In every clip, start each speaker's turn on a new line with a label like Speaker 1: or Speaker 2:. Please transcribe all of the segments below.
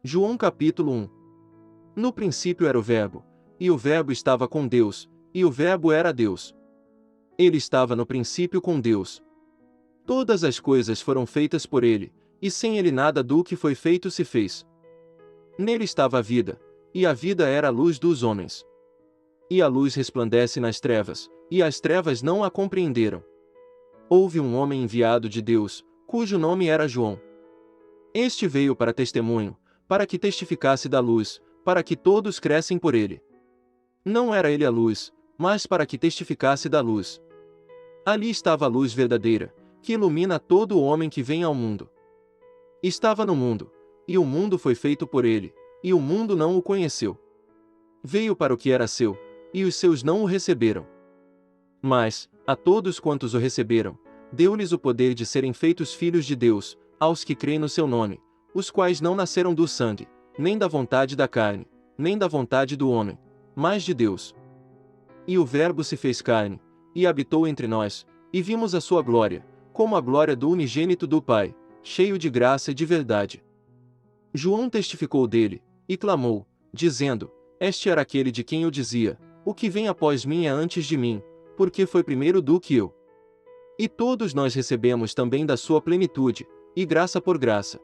Speaker 1: João capítulo 1. No princípio era o Verbo, e o Verbo estava com Deus, e o Verbo era Deus. Ele estava no princípio com Deus. Todas as coisas foram feitas por ele, e sem ele nada do que foi feito se fez. Nele estava a vida, e a vida era a luz dos homens. E a luz resplandece nas trevas, e as trevas não a compreenderam. Houve um homem enviado de Deus, cujo nome era João. Este veio para testemunho, para que testificasse da luz, para que todos crescem por ele. Não era ele a luz, mas para que testificasse da luz. Ali estava a luz verdadeira, que ilumina todo o homem que vem ao mundo. Estava no mundo, e o mundo foi feito por ele, e o mundo não o conheceu. Veio para o que era seu, e os seus não o receberam. Mas, a todos quantos o receberam, deu-lhes o poder de serem feitos filhos de Deus, aos que creem no seu nome, os quais não nasceram do sangue, nem da vontade da carne, nem da vontade do homem, mas de Deus. E o Verbo se fez carne, e habitou entre nós, e vimos a sua glória, como a glória do unigênito do Pai, cheio de graça e de verdade. João testificou dele, e clamou, dizendo: Este era aquele de quem eu dizia: O que vem após mim é antes de mim, porque foi primeiro do que eu. E todos nós recebemos também da sua plenitude, e graça por graça.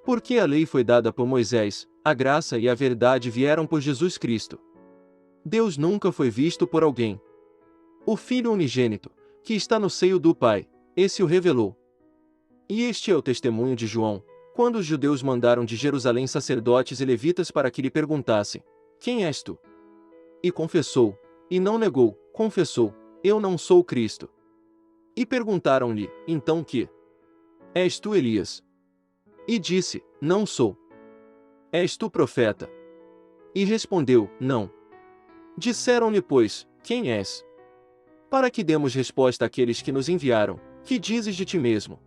Speaker 1: Porque a lei foi dada por Moisés, a graça e a verdade vieram por Jesus Cristo. Deus nunca foi visto por alguém. O Filho unigênito, que está no seio do Pai, esse o revelou. E este é o testemunho de João, quando os judeus mandaram de Jerusalém sacerdotes e levitas para que lhe perguntassem: Quem és tu? E confessou, e não negou, confessou: Eu não sou o Cristo. E perguntaram-lhe, então que? És tu Elias? E disse: Não sou. És tu profeta? E respondeu: Não. Disseram-lhe, pois: Quem és? Para que demos resposta àqueles que nos enviaram: Que dizes de ti mesmo?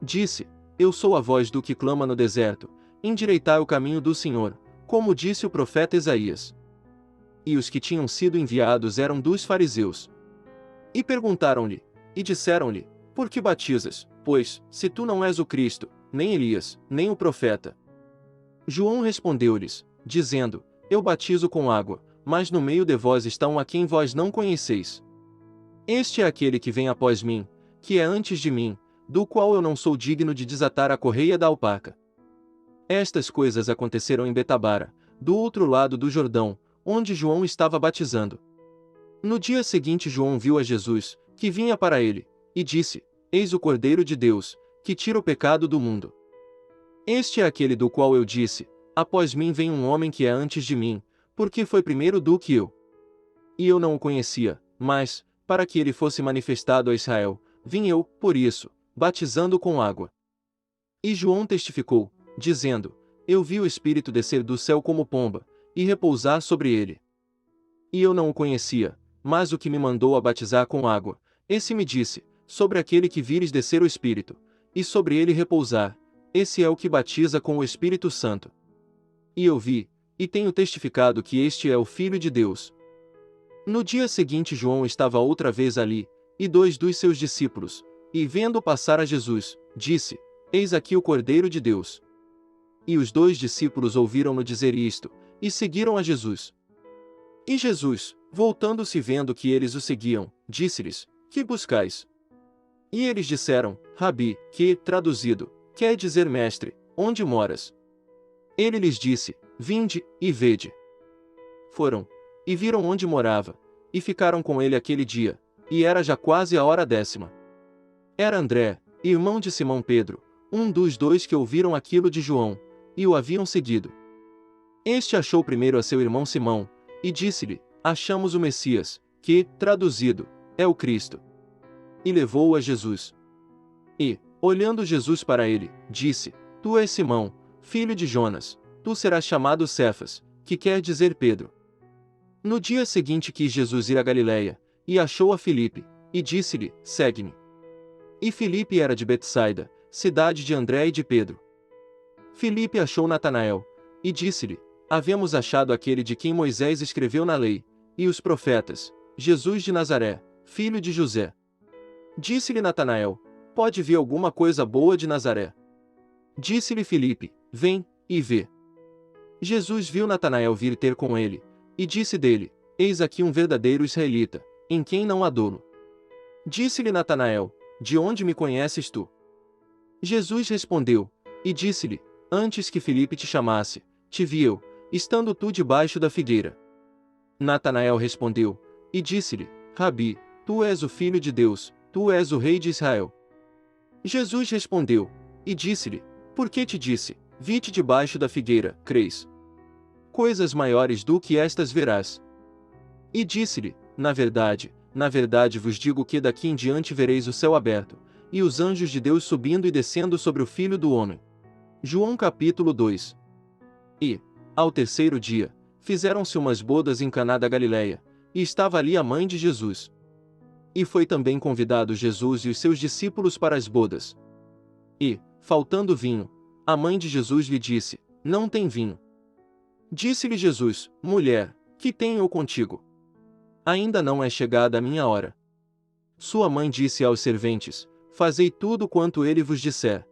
Speaker 1: Disse: Eu sou a voz do que clama no deserto: Endireitai o caminho do Senhor, como disse o profeta Isaías. E os que tinham sido enviados eram dos fariseus. E perguntaram-lhe, e disseram-lhe: Por que batizas, pois, se tu não és o Cristo, nem Elias, nem o profeta? João respondeu-lhes, dizendo: Eu batizo com água, mas no meio de vós está um a quem vós não conheceis. Este é aquele que vem após mim, que é antes de mim, do qual eu não sou digno de desatar a correia da alpaca. Estas coisas aconteceram em Betabara, do outro lado do Jordão, onde João estava batizando. No dia seguinte João viu a Jesus, que vinha para ele, e disse: Eis o Cordeiro de Deus, que tira o pecado do mundo. Este é aquele do qual eu disse: Após mim vem um homem que é antes de mim, porque foi primeiro do que eu. E eu não o conhecia, mas, para que ele fosse manifestado a Israel, vim eu, por isso, batizando com água. E João testificou, dizendo: Eu vi o Espírito descer do céu como pomba, e repousar sobre ele. E eu não o conhecia, mas o que me mandou a batizar com água, esse me disse: Sobre aquele que vires descer o Espírito, e sobre ele repousar, esse é o que batiza com o Espírito Santo. E eu vi, e tenho testificado que este é o Filho de Deus. No dia seguinte João estava outra vez ali, e dois dos seus discípulos, e vendo passar a Jesus, disse: Eis aqui o Cordeiro de Deus. E os dois discípulos ouviram-no dizer isto, e seguiram a Jesus. E Jesus, voltando-se vendo que eles o seguiam, disse-lhes: Que buscais? E eles disseram: Rabi, que, traduzido, quer dizer mestre, onde moras? Ele lhes disse: Vinde, e vede. Foram, e viram onde morava, e ficaram com ele aquele dia, e era já quase a hora 10ª. Era André, irmão de Simão Pedro, um dos dois que ouviram aquilo de João, e o haviam seguido. Este achou primeiro a seu irmão Simão, e disse-lhe: Achamos o Messias, que, traduzido, é o Cristo. E levou-o a Jesus. E, olhando Jesus para ele, disse: Tu és Simão, filho de Jonas, tu serás chamado Cefas, que quer dizer Pedro. No dia seguinte quis Jesus ir a Galiléia, e achou a Filipe, e disse-lhe: Segue-me. E Filipe era de Betsaida, cidade de André e de Pedro. Filipe achou Natanael, e disse-lhe: Havemos achado aquele de quem Moisés escreveu na lei, e os profetas, Jesus de Nazaré, filho de José. Disse-lhe Natanael: Pode vir alguma coisa boa de Nazaré? Disse-lhe Filipe: Vem, e vê. Jesus viu Natanael vir ter com ele, e disse dele: Eis aqui um verdadeiro israelita, em quem não há dolo. Disse-lhe Natanael: De onde me conheces tu? Jesus respondeu, e disse-lhe: Antes que Filipe te chamasse, te vi eu, estando tu debaixo da figueira. Natanael respondeu, e disse-lhe: Rabi, tu és o Filho de Deus, tu és o Rei de Israel. Jesus respondeu, e disse-lhe: Por que te disse, vi-te debaixo da figueira, crês? Coisas maiores do que estas verás. E disse-lhe: na verdade vos digo que daqui em diante vereis o céu aberto, e os anjos de Deus subindo e descendo sobre o Filho do Homem. João capítulo 2. E, ao terceiro dia, fizeram-se umas bodas em Caná da Galileia, e estava ali a mãe de Jesus. E foi também convidado Jesus e os seus discípulos para as bodas. E, faltando vinho, a mãe de Jesus lhe disse: Não tem vinho. Disse-lhe Jesus: Mulher, que tenho eu contigo? Ainda não é chegada a minha hora. Sua mãe disse aos serventes: Fazei tudo quanto ele vos disser.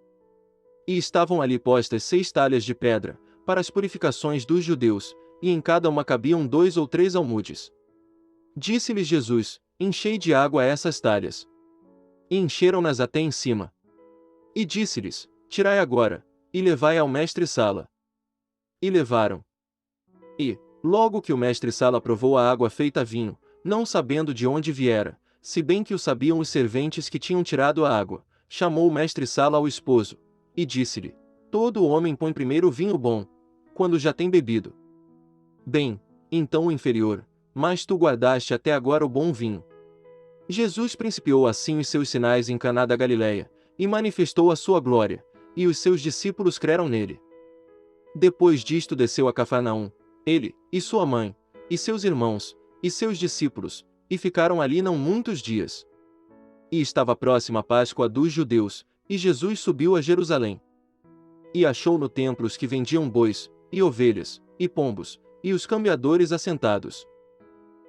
Speaker 1: E estavam ali postas 6 talhas de pedra, para as purificações dos judeus, e em cada uma cabiam 2 ou 3 almudes. Disse-lhes Jesus: Enchei de água essas talhas. E encheram-nas até em cima. E disse-lhes: Tirai agora, e levai ao mestre-sala. E levaram. E, logo que o mestre-sala provou a água feita vinho, não sabendo de onde viera, se bem que o sabiam os serventes que tinham tirado a água, chamou o mestre-sala ao esposo, e disse-lhe: Todo homem põe primeiro o vinho bom, quando já tem bebido. Bem, então o inferior, mas tu guardaste até agora o bom vinho. Jesus principiou assim os seus sinais em Caná da Galileia, e manifestou a sua glória, e os seus discípulos creram nele. Depois disto desceu a Cafarnaum, ele, e sua mãe, e seus irmãos, e seus discípulos, e ficaram ali não muitos dias. E estava próxima a Páscoa dos judeus, e Jesus subiu a Jerusalém. E achou no templo os que vendiam bois, e ovelhas, e pombos, e os cambiadores assentados.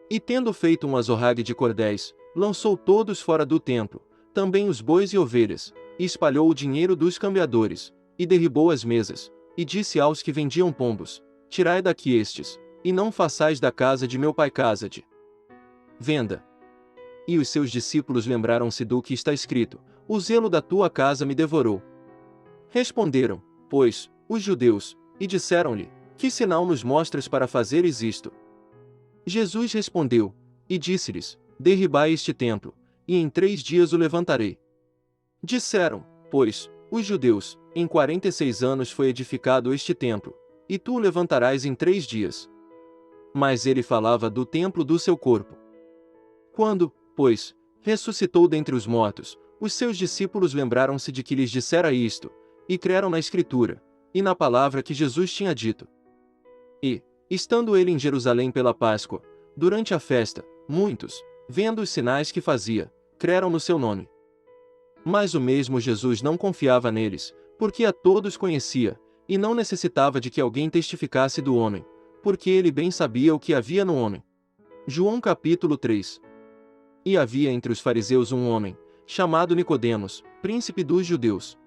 Speaker 1: E tendo feito um azorrague de cordéis, lançou todos fora do templo, também os bois e ovelhas, e espalhou o dinheiro dos cambiadores, e derribou as mesas, e disse aos que vendiam pombos: Tirai daqui estes, e não façais da casa de meu pai casa de venda. E os seus discípulos lembraram-se do que está escrito: O zelo da tua casa me devorou. Responderam, pois, os judeus, e disseram-lhe: Que sinal nos mostras para fazeres isto? Jesus respondeu, e disse-lhes: Derribai este templo, e em 3 dias o levantarei. Disseram, pois, os judeus: Em 46 anos foi edificado este templo, e tu o levantarás em 3 dias. Mas ele falava do templo do seu corpo. Quando, pois, ressuscitou dentre os mortos, os seus discípulos lembraram-se de que lhes dissera isto, e creram na Escritura, e na palavra que Jesus tinha dito. E, estando ele em Jerusalém pela Páscoa, durante a festa, muitos, vendo os sinais que fazia, creram no seu nome. Mas o mesmo Jesus não confiava neles, porque a todos conhecia, e não necessitava de que alguém testificasse do homem, porque ele bem sabia o que havia no homem. João capítulo 3. E havia entre os fariseus um homem, chamado Nicodemos, príncipe dos judeus.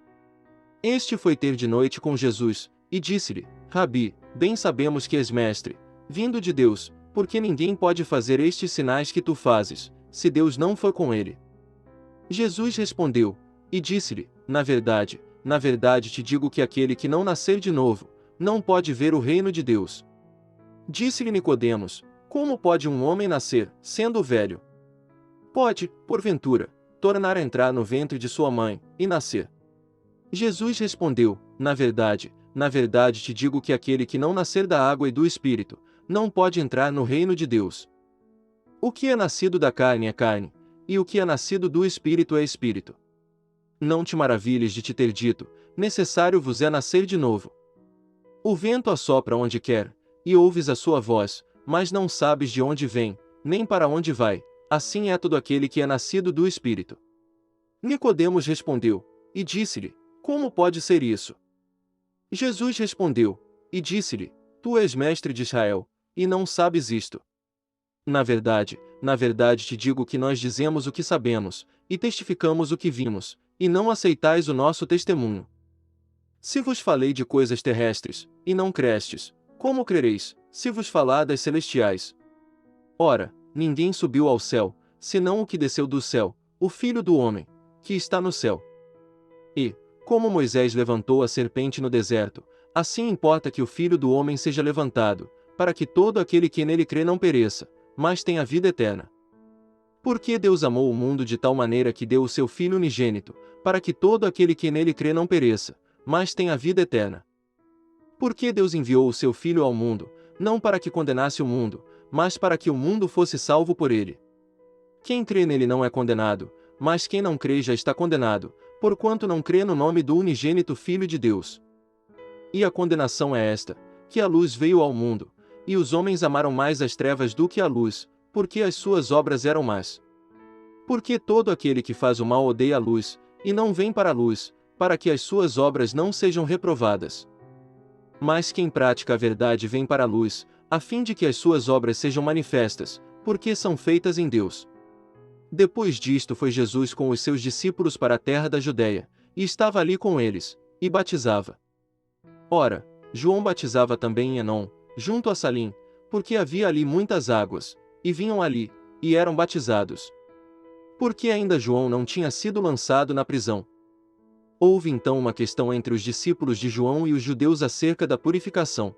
Speaker 1: Este foi ter de noite com Jesus, e disse-lhe: Rabi, bem sabemos que és mestre, vindo de Deus, porque ninguém pode fazer estes sinais que tu fazes, se Deus não for com ele. Jesus respondeu, e disse-lhe: Na verdade te digo que aquele que não nascer de novo, não pode ver o reino de Deus. Disse-lhe Nicodemos: Como pode um homem nascer, sendo velho? Pode, porventura, tornar a entrar no ventre de sua mãe, e nascer? Jesus respondeu: Na verdade te digo que aquele que não nascer da água e do Espírito, não pode entrar no reino de Deus. O que é nascido da carne é carne, e o que é nascido do Espírito é Espírito. Não te maravilhes de te ter dito: necessário vos é nascer de novo. O vento assopra onde quer, e ouves a sua voz, mas não sabes de onde vem, nem para onde vai. Assim é todo aquele que é nascido do Espírito. Nicodemos respondeu, e disse-lhe: Como pode ser isso? Jesus respondeu, e disse-lhe: Tu és mestre de Israel, e não sabes isto. Na verdade te digo que nós dizemos o que sabemos, e testificamos o que vimos, e não aceitais o nosso testemunho. Se vos falei de coisas terrestres, e não crestes, como crereis, se vos falar das celestiais? Ora, ninguém subiu ao céu, senão o que desceu do céu, o Filho do Homem, que está no céu. E, como Moisés levantou a serpente no deserto, assim importa que o Filho do Homem seja levantado, para que todo aquele que nele crê não pereça, mas tenha vida eterna. Porque Deus amou o mundo de tal maneira que deu o seu Filho unigênito, para que todo aquele que nele crê não pereça, mas tenha vida eterna. Porque Deus enviou o seu Filho ao mundo, não para que condenasse o mundo, mas para que o mundo fosse salvo por ele. Quem crê nele não é condenado, mas quem não crê já está condenado, porquanto não crê no nome do unigênito Filho de Deus. E a condenação é esta, que a luz veio ao mundo, e os homens amaram mais as trevas do que a luz, porque as suas obras eram más. Porque todo aquele que faz o mal odeia a luz, e não vem para a luz, para que as suas obras não sejam reprovadas. Mas quem pratica a verdade vem para a luz, a fim de que as suas obras sejam manifestas, porque são feitas em Deus. Depois disto foi Jesus com os seus discípulos para a terra da Judéia, e estava ali com eles, e batizava. Ora, João batizava também em Enom, junto a Salim, porque havia ali muitas águas, e vinham ali, e eram batizados. Porque ainda João não tinha sido lançado na prisão. Houve então uma questão entre os discípulos de João e os judeus acerca da purificação.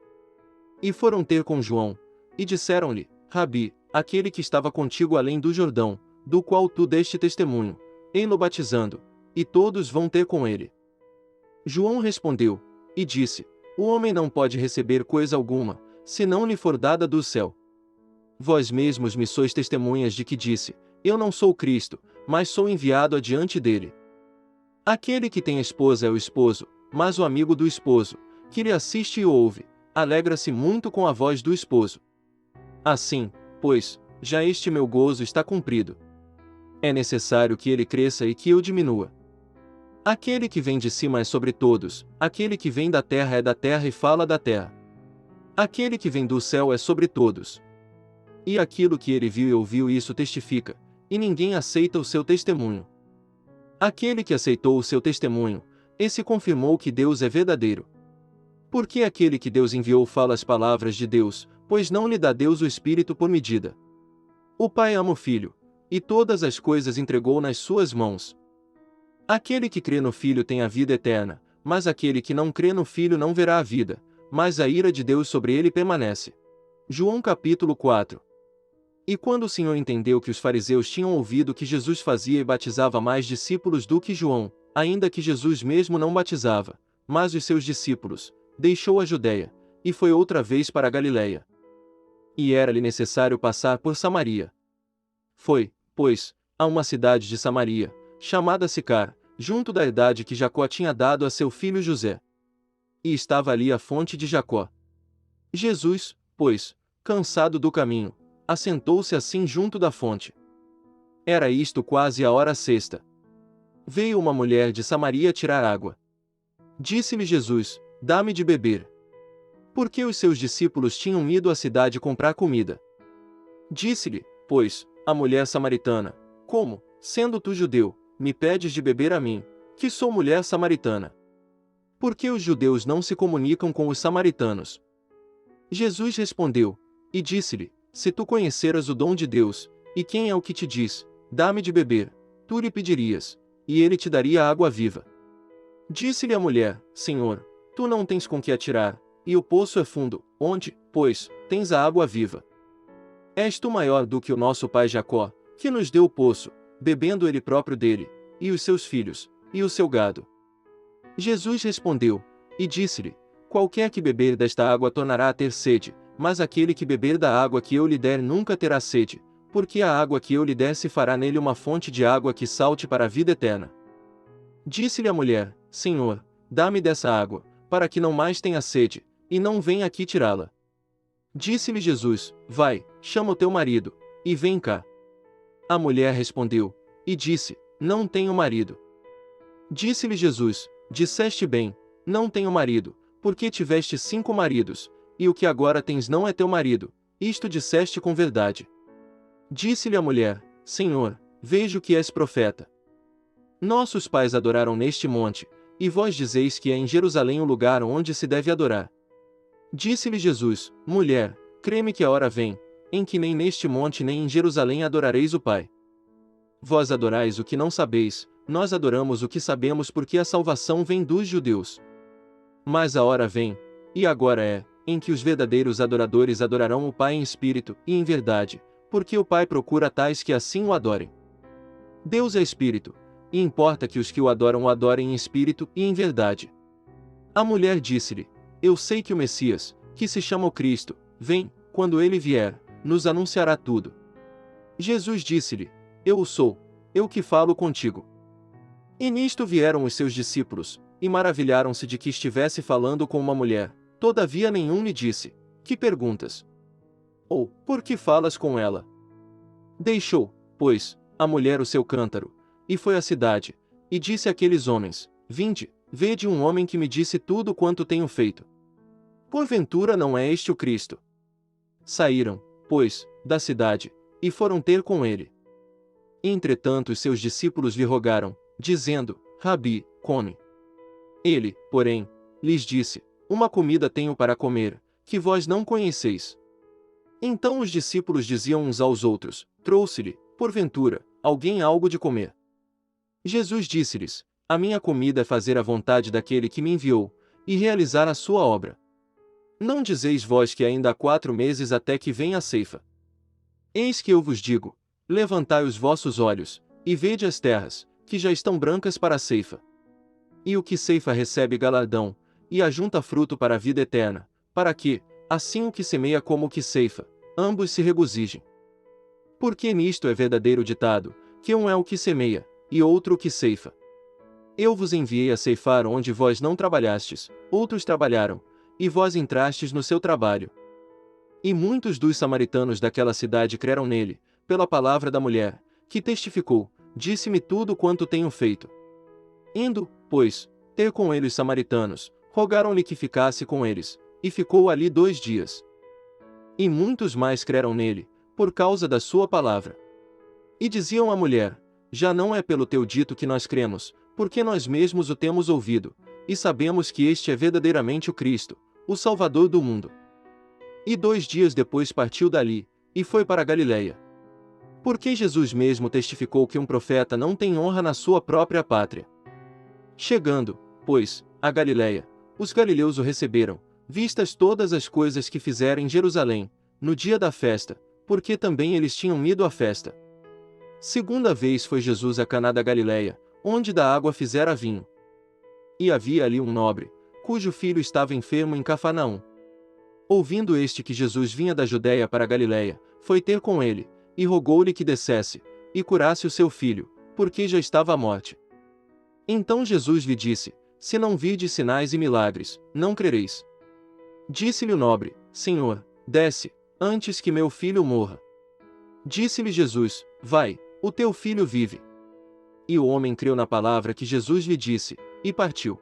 Speaker 1: E foram ter com João, e disseram-lhe: Rabi, aquele que estava contigo além do Jordão, do qual tu deste testemunho, ei-lo batizando, e todos vão ter com ele. João respondeu, e disse: O homem não pode receber coisa alguma, se não lhe for dada do céu. Vós mesmos me sois testemunhas de que disse: Eu não sou Cristo, mas sou enviado adiante dele. Aquele que tem esposa é o esposo, mas o amigo do esposo, que lhe assiste e ouve, alegra-se muito com a voz do esposo. Assim, pois, já este meu gozo está cumprido. É necessário que ele cresça e que eu diminua. Aquele que vem de cima é sobre todos, aquele que vem da terra é da terra e fala da terra. Aquele que vem do céu é sobre todos. E aquilo que ele viu e ouviu isso testifica, e ninguém aceita o seu testemunho. Aquele que aceitou o seu testemunho, esse confirmou que Deus é verdadeiro. Porque aquele que Deus enviou fala as palavras de Deus, pois não lhe dá Deus o Espírito por medida. O Pai ama o Filho, e todas as coisas entregou nas suas mãos. Aquele que crê no Filho tem a vida eterna, mas aquele que não crê no Filho não verá a vida, mas a ira de Deus sobre ele permanece. João capítulo 4. E quando o Senhor entendeu que os fariseus tinham ouvido que Jesus fazia e batizava mais discípulos do que João, ainda que Jesus mesmo não batizava, mas os seus discípulos, deixou a Judéia, e foi outra vez para a Galiléia. E era-lhe necessário passar por Samaria. Foi, pois, a uma cidade de Samaria, chamada Sicar, junto da herdade que Jacó tinha dado a seu filho José. E estava ali a fonte de Jacó. Jesus, pois, cansado do caminho, assentou-se assim junto da fonte. Era isto quase a hora sexta. Veio uma mulher de Samaria tirar água. Disse-lhe Jesus: Dá-me de beber. Porque os seus discípulos tinham ido à cidade comprar comida. Disse-lhe, pois, a mulher samaritana: Como, sendo tu judeu, me pedes de beber a mim, que sou mulher samaritana? Porque os judeus não se comunicam com os samaritanos. Jesus respondeu, e disse-lhe: Se tu conheceras o dom de Deus, e quem é o que te diz: Dá-me de beber, tu lhe pedirias, e ele te daria água viva. Disse-lhe a mulher: Senhor, tu não tens com que atirar, e o poço é fundo, onde, pois, tens a água viva? És tu maior do que o nosso pai Jacó, que nos deu o poço, bebendo ele próprio dele, e os seus filhos, e o seu gado? Jesus respondeu, e disse-lhe: Qualquer que beber desta água tornará a ter sede, mas aquele que beber da água que eu lhe der nunca terá sede, porque a água que eu lhe der se fará nele uma fonte de água que salte para a vida eterna. Disse-lhe a mulher: Senhor, dá-me dessa água, para que não mais tenha sede, e não venha aqui tirá-la. Disse-lhe Jesus: Vai, chama o teu marido, e vem cá. A mulher respondeu, e disse: Não tenho marido. Disse-lhe Jesus: Disseste bem, não tenho marido, porque tiveste 5 maridos, e o que agora tens não é teu marido, isto disseste com verdade. Disse-lhe a mulher: Senhor, vejo que és profeta. Nossos pais adoraram neste monte, e vós dizeis que é em Jerusalém o lugar onde se deve adorar. Disse-lhe Jesus: Mulher, crê-me que a hora vem, em que nem neste monte nem em Jerusalém adorareis o Pai. Vós adorais o que não sabeis, nós adoramos o que sabemos, porque a salvação vem dos judeus. Mas a hora vem, e agora é, em que os verdadeiros adoradores adorarão o Pai em espírito e em verdade, porque o Pai procura tais que assim o adorem. Deus é espírito, e importa que os que o adorem em espírito e em verdade. A mulher disse-lhe: Eu sei que o Messias, que se chama o Cristo, vem, quando ele vier, nos anunciará tudo. Jesus disse-lhe: Eu o sou, eu que falo contigo. E nisto vieram os seus discípulos, e maravilharam-se de que estivesse falando com uma mulher. Todavia nenhum lhe disse: Que perguntas? Ou, por que falas com ela? Deixou, pois, a mulher o seu cântaro, e foi à cidade, e disse àqueles homens: Vinde, vede um homem que me disse tudo quanto tenho feito. Porventura não é este o Cristo? Saíram, pois, da cidade, e foram ter com ele. Entretanto os seus discípulos lhe rogaram, dizendo: Rabi, come. Ele, porém, lhes disse: Uma comida tenho para comer, que vós não conheceis. Então os discípulos diziam uns aos outros: Trouxe-lhe, porventura, alguém algo de comer? Jesus disse-lhes: A minha comida é fazer a vontade daquele que me enviou, e realizar a sua obra. Não dizeis vós que ainda há 4 meses até que venha a ceifa? Eis que eu vos digo: levantai os vossos olhos, e vede as terras, que já estão brancas para a ceifa. E o que ceifa recebe galardão, e ajunta fruto para a vida eterna, para que, assim o que semeia como o que ceifa, ambos se regozijem. Porque nisto é verdadeiro ditado, que um é o que semeia, e outro o que ceifa. Eu vos enviei a ceifar onde vós não trabalhastes, outros trabalharam, e vós entrastes no seu trabalho. E muitos dos samaritanos daquela cidade creram nele, pela palavra da mulher, que testificou: Disse-me tudo quanto tenho feito. Indo, pois, ter com ele os samaritanos, rogaram-lhe que ficasse com eles, e ficou ali 2 dias. E muitos mais creram nele, por causa da sua palavra. E diziam à mulher: Já não é pelo teu dito que nós cremos, porque nós mesmos o temos ouvido, e sabemos que este é verdadeiramente o Cristo, o Salvador do mundo. E 2 dias depois partiu dali, e foi para a Galiléia. Porque Jesus mesmo testificou que um profeta não tem honra na sua própria pátria. Chegando, pois, a Galiléia, os galileus o receberam, vistas todas as coisas que fizera em Jerusalém, no dia da festa, porque também eles tinham ido à festa. Segunda vez foi Jesus a Caná da Galiléia, onde da água fizera vinho. E havia ali um nobre, cujo filho estava enfermo em Cafarnaum. Ouvindo este que Jesus vinha da Judéia para a Galiléia, foi ter com ele, e rogou-lhe que descesse, e curasse o seu filho, porque já estava à morte. Então Jesus lhe disse: Se não virdes sinais e milagres, não crereis. Disse-lhe o nobre: Senhor, desce, antes que meu filho morra. Disse-lhe Jesus: Vai, o teu filho vive. E o homem creu na palavra que Jesus lhe disse, e partiu.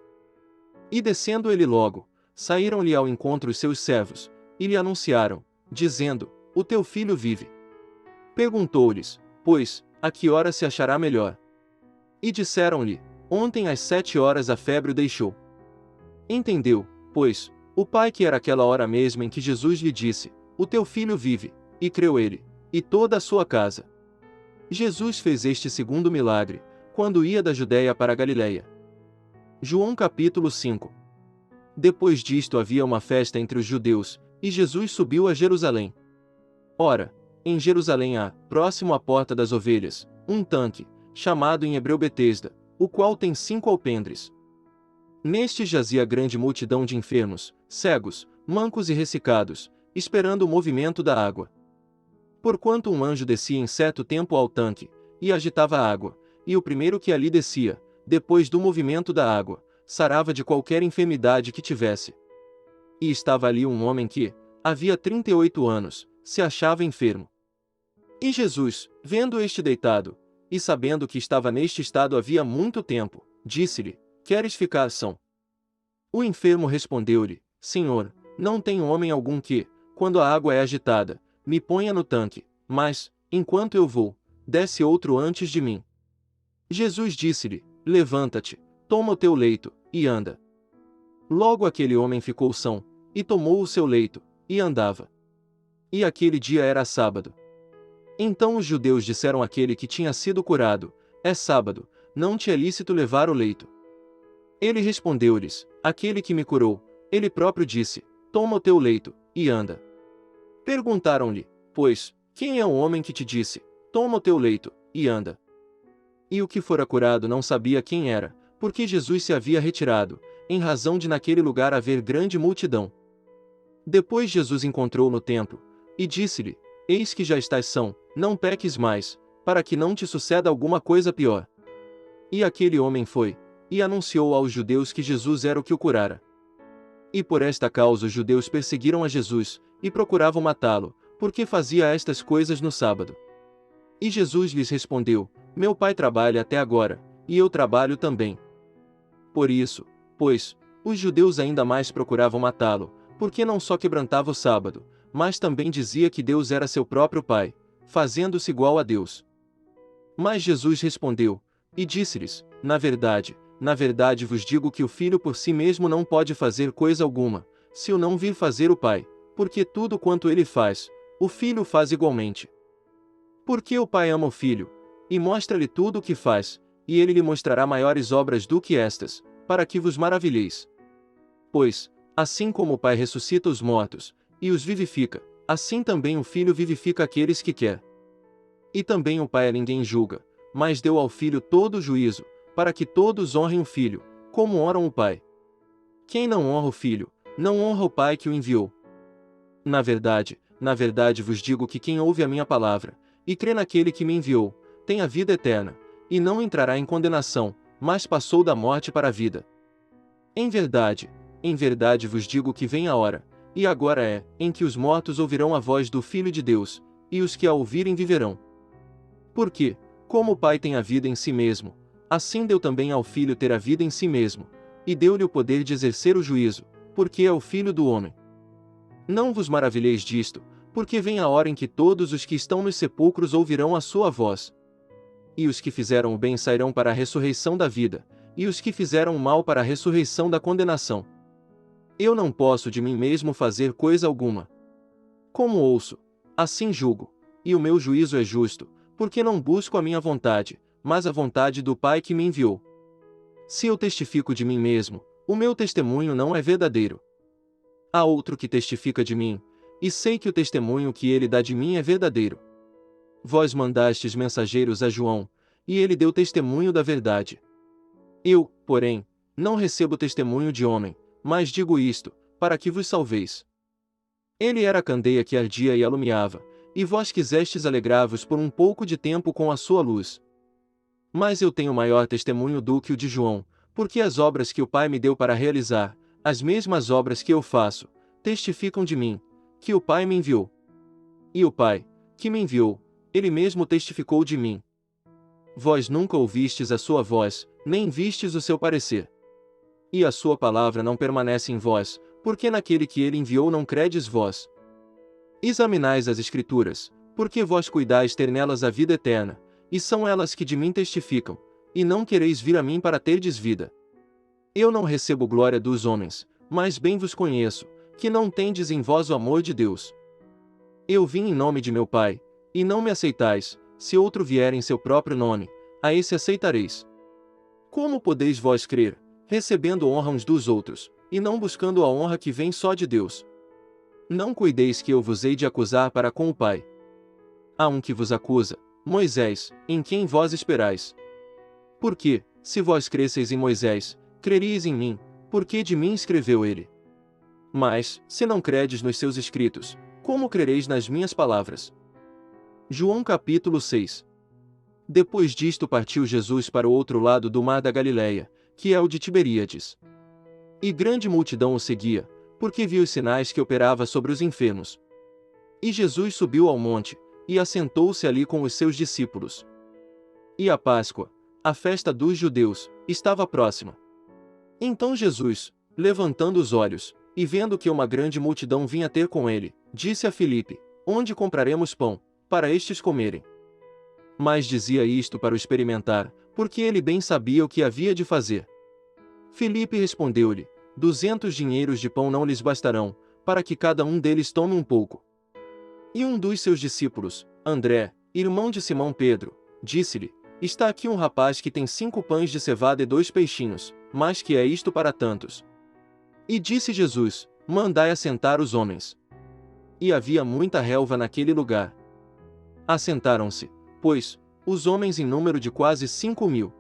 Speaker 1: E descendo ele logo, saíram-lhe ao encontro os seus servos, e lhe anunciaram, dizendo: O teu filho vive. Perguntou-lhes, pois, a que hora se achará melhor? E disseram-lhe: Ontem às 7 horas a febre o deixou. Entendeu, pois, o pai que era aquela hora mesma em que Jesus lhe disse: O teu filho vive, e creu ele, e toda a sua casa. Jesus fez este segundo milagre, quando ia da Judéia para a Galiléia. João capítulo 5. Depois disto havia uma festa entre os judeus, e Jesus subiu a Jerusalém. Ora, em Jerusalém há, próximo à porta das ovelhas, um tanque, chamado em hebreu Betesda, o qual tem 5 alpendres. Neste jazia grande multidão de enfermos, cegos, mancos e ressecados, esperando o movimento da água. Porquanto um anjo descia em certo tempo ao tanque, e agitava a água, e o primeiro que ali descia, depois do movimento da água, sarava de qualquer enfermidade que tivesse. E estava ali um homem que, havia 38 anos, se achava enfermo. E Jesus, vendo este deitado, e sabendo que estava neste estado havia muito tempo, disse-lhe: Queres ficar são? O enfermo respondeu-lhe: Senhor, não tenho homem algum que, quando a água é agitada, me ponha no tanque, mas, enquanto eu vou, desce outro antes de mim. Jesus disse-lhe: Levanta-te, toma o teu leito, e anda. Logo aquele homem ficou são, e tomou o seu leito, e andava. E aquele dia era sábado. Então os judeus disseram àquele que tinha sido curado: é sábado, não te é lícito levar o leito. Ele respondeu-lhes: aquele que me curou, ele próprio disse: toma o teu leito, e anda. Perguntaram-lhe, pois, quem é o homem que te disse: toma o teu leito, e anda? E o que fora curado não sabia quem era, porque Jesus se havia retirado, em razão de naquele lugar haver grande multidão. Depois Jesus encontrou no templo, e disse-lhe: eis que já estás são, não peques mais, para que não te suceda alguma coisa pior. E aquele homem foi, e anunciou aos judeus que Jesus era o que o curara. E por esta causa os judeus perseguiram a Jesus, e procuravam matá-lo, porque fazia estas coisas no sábado. E Jesus lhes respondeu: meu Pai trabalha até agora, e eu trabalho também. Por isso, pois, os judeus ainda mais procuravam matá-lo, porque não só quebrantava o sábado, mas também dizia que Deus era seu próprio Pai, fazendo-se igual a Deus. Mas Jesus respondeu, e disse-lhes: na verdade vos digo que o Filho por si mesmo não pode fazer coisa alguma, se o não vir fazer o Pai, porque tudo quanto ele faz, o Filho faz igualmente. Porque o Pai ama o Filho, e mostra-lhe tudo o que faz, e ele lhe mostrará maiores obras do que estas, para que vos maravilheis. Pois, assim como o Pai ressuscita os mortos, e os vivifica, assim também o Filho vivifica aqueles que quer. E também o Pai a ninguém julga, mas deu ao Filho todo o juízo, para que todos honrem o Filho, como honram o Pai. Quem não honra o Filho, não honra o Pai que o enviou. Na verdade vos digo que quem ouve a minha palavra, e crê naquele que me enviou, tem a vida eterna, e não entrará em condenação, mas passou da morte para a vida. Em verdade vos digo que vem a hora, e agora é, em que os mortos ouvirão a voz do Filho de Deus, e os que a ouvirem viverão. Porque, como o Pai tem a vida em si mesmo, assim deu também ao Filho ter a vida em si mesmo, e deu-lhe o poder de exercer o juízo, porque é o Filho do homem. Não vos maravilheis disto, porque vem a hora em que todos os que estão nos sepulcros ouvirão a sua voz. E os que fizeram o bem sairão para a ressurreição da vida, e os que fizeram o mal para a ressurreição da condenação. Eu não posso de mim mesmo fazer coisa alguma. Como ouço, assim julgo, e o meu juízo é justo, porque não busco a minha vontade, mas a vontade do Pai que me enviou. Se eu testifico de mim mesmo, o meu testemunho não é verdadeiro. Há outro que testifica de mim, e sei que o testemunho que ele dá de mim é verdadeiro. Vós mandastes mensageiros a João, e ele deu testemunho da verdade. Eu, porém, não recebo testemunho de homem, mas digo isto, para que vos salveis. Ele era a candeia que ardia e alumiava, e vós quisestes alegrar-vos por um pouco de tempo com a sua luz. Mas eu tenho maior testemunho do que o de João, porque as obras que o Pai me deu para realizar, as mesmas obras que eu faço, testificam de mim, que o Pai me enviou. E o Pai, que me enviou, ele mesmo testificou de mim. Vós nunca ouvistes a sua voz, nem vistes o seu parecer. E a sua palavra não permanece em vós, porque naquele que ele enviou não credes vós. Examinais as Escrituras, porque vós cuidais ter nelas a vida eterna, e são elas que de mim testificam, e não quereis vir a mim para terdes vida. Eu não recebo glória dos homens, mas bem vos conheço, que não tendes em vós o amor de Deus. Eu vim em nome de meu Pai, e não me aceitais, se outro vier em seu próprio nome, a esse aceitareis. Como podeis vós crer, recebendo honra uns dos outros, e não buscando a honra que vem só de Deus? Não cuideis que eu vos hei de acusar para com o Pai. Há um que vos acusa, Moisés, em quem vós esperais. Porque, se vós cresceis em Moisés, creríeis em mim, porque de mim escreveu ele. Mas, se não credes nos seus escritos, como crereis nas minhas palavras? João capítulo 6. Depois disto partiu Jesus para o outro lado do mar da Galileia, que é o de Tiberíades. E grande multidão o seguia, porque viu os sinais que operava sobre os enfermos. E Jesus subiu ao monte, e assentou-se ali com os seus discípulos. E a Páscoa, a festa dos judeus, estava próxima. Então Jesus, levantando os olhos, e vendo que uma grande multidão vinha ter com ele, disse a Filipe: onde compraremos pão, para estes comerem? Mas dizia isto para o experimentar, porque ele bem sabia o que havia de fazer. Filipe respondeu-lhe: 200 dinheiros de pão não lhes bastarão, para que cada um deles tome um pouco. E um dos seus discípulos, André, irmão de Simão Pedro, disse-lhe: Está aqui um rapaz que tem 5 pães de cevada e 2 peixinhos, mas que é isto para tantos? E disse Jesus: Mandai assentar os homens. E havia muita relva naquele lugar. Assentaram-se, pois, os homens em número de quase 5.000.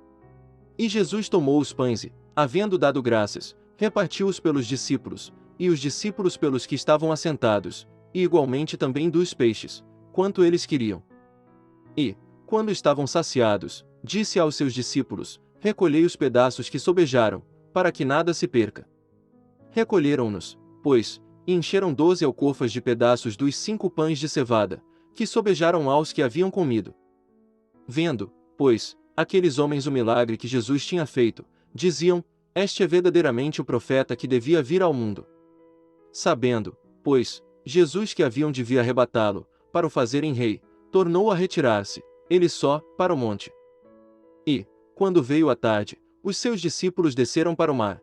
Speaker 1: E Jesus tomou os pães e, havendo dado graças, repartiu-os pelos discípulos, e os discípulos pelos que estavam assentados, e igualmente também dos peixes, quanto eles queriam. E, quando estavam saciados, disse aos seus discípulos: Recolhei os pedaços que sobejaram, para que nada se perca. Recolheram-nos, pois, e encheram 12 alcofas de pedaços dos 5 pães de cevada, que sobejaram aos que haviam comido. Vendo, pois, aqueles homens o milagre que Jesus tinha feito, diziam: Este é verdadeiramente o profeta que devia vir ao mundo. Sabendo, pois, Jesus que haviam de vir arrebatá-lo, para o fazerem rei, tornou a retirar-se, ele só, para o monte. E, quando veio a tarde, os seus discípulos desceram para o mar.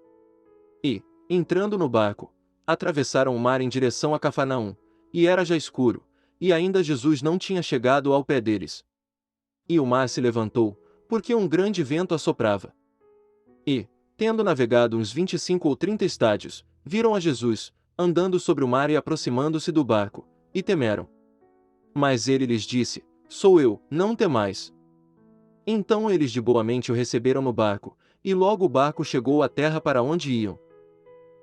Speaker 1: E, entrando no barco, atravessaram o mar em direção a Cafarnaum, e era já escuro, e ainda Jesus não tinha chegado ao pé deles. E o mar se levantou, porque um grande vento assoprava. E, tendo navegado uns 25 ou 30 estádios, viram a Jesus, andando sobre o mar e aproximando-se do barco, e temeram. Mas ele lhes disse: Sou eu, não temais. Então eles de boa mente o receberam no barco, e logo o barco chegou à terra para onde iam.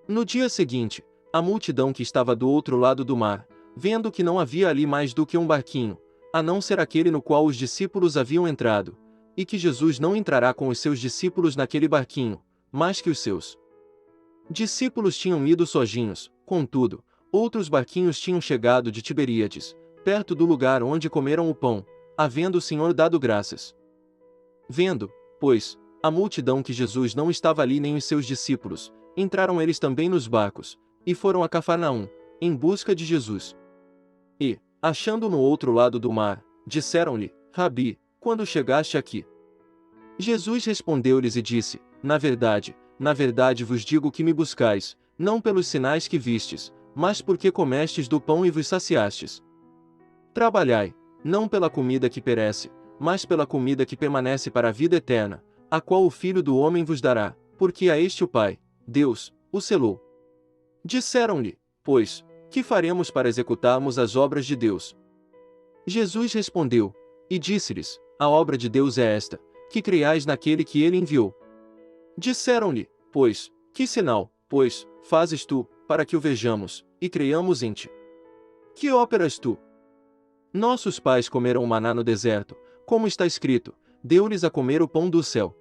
Speaker 1: No dia seguinte, a multidão que estava do outro lado do mar, vendo que não havia ali mais do que um barquinho, a não ser aquele no qual os discípulos haviam entrado, e que Jesus não entrará com os seus discípulos naquele barquinho, mas que os seus discípulos tinham ido sozinhos. Contudo, outros barquinhos tinham chegado de Tiberíades, perto do lugar onde comeram o pão, havendo o Senhor dado graças. Vendo, pois, a multidão que Jesus não estava ali nem os seus discípulos, entraram eles também nos barcos, e foram a Cafarnaum, em busca de Jesus. E, achando no outro lado do mar, disseram-lhe: Rabi, quando chegaste aqui? Jesus respondeu-lhes e disse: na verdade vos digo que me buscais, não pelos sinais que vistes, mas porque comestes do pão e vos saciastes. Trabalhai, não pela comida que perece, mas pela comida que permanece para a vida eterna, a qual o Filho do Homem vos dará, porque a este o Pai, Deus, o selou. Disseram-lhe, pois, que faremos para executarmos as obras de Deus? Jesus respondeu, e disse-lhes: a obra de Deus é esta, que creiais naquele que ele enviou. Disseram-lhe, pois, que sinal, pois, fazes tu, para que o vejamos, e creiamos em ti? Que operas tu? Nossos pais comeram o maná no deserto, como está escrito: deu-lhes a comer o pão do céu.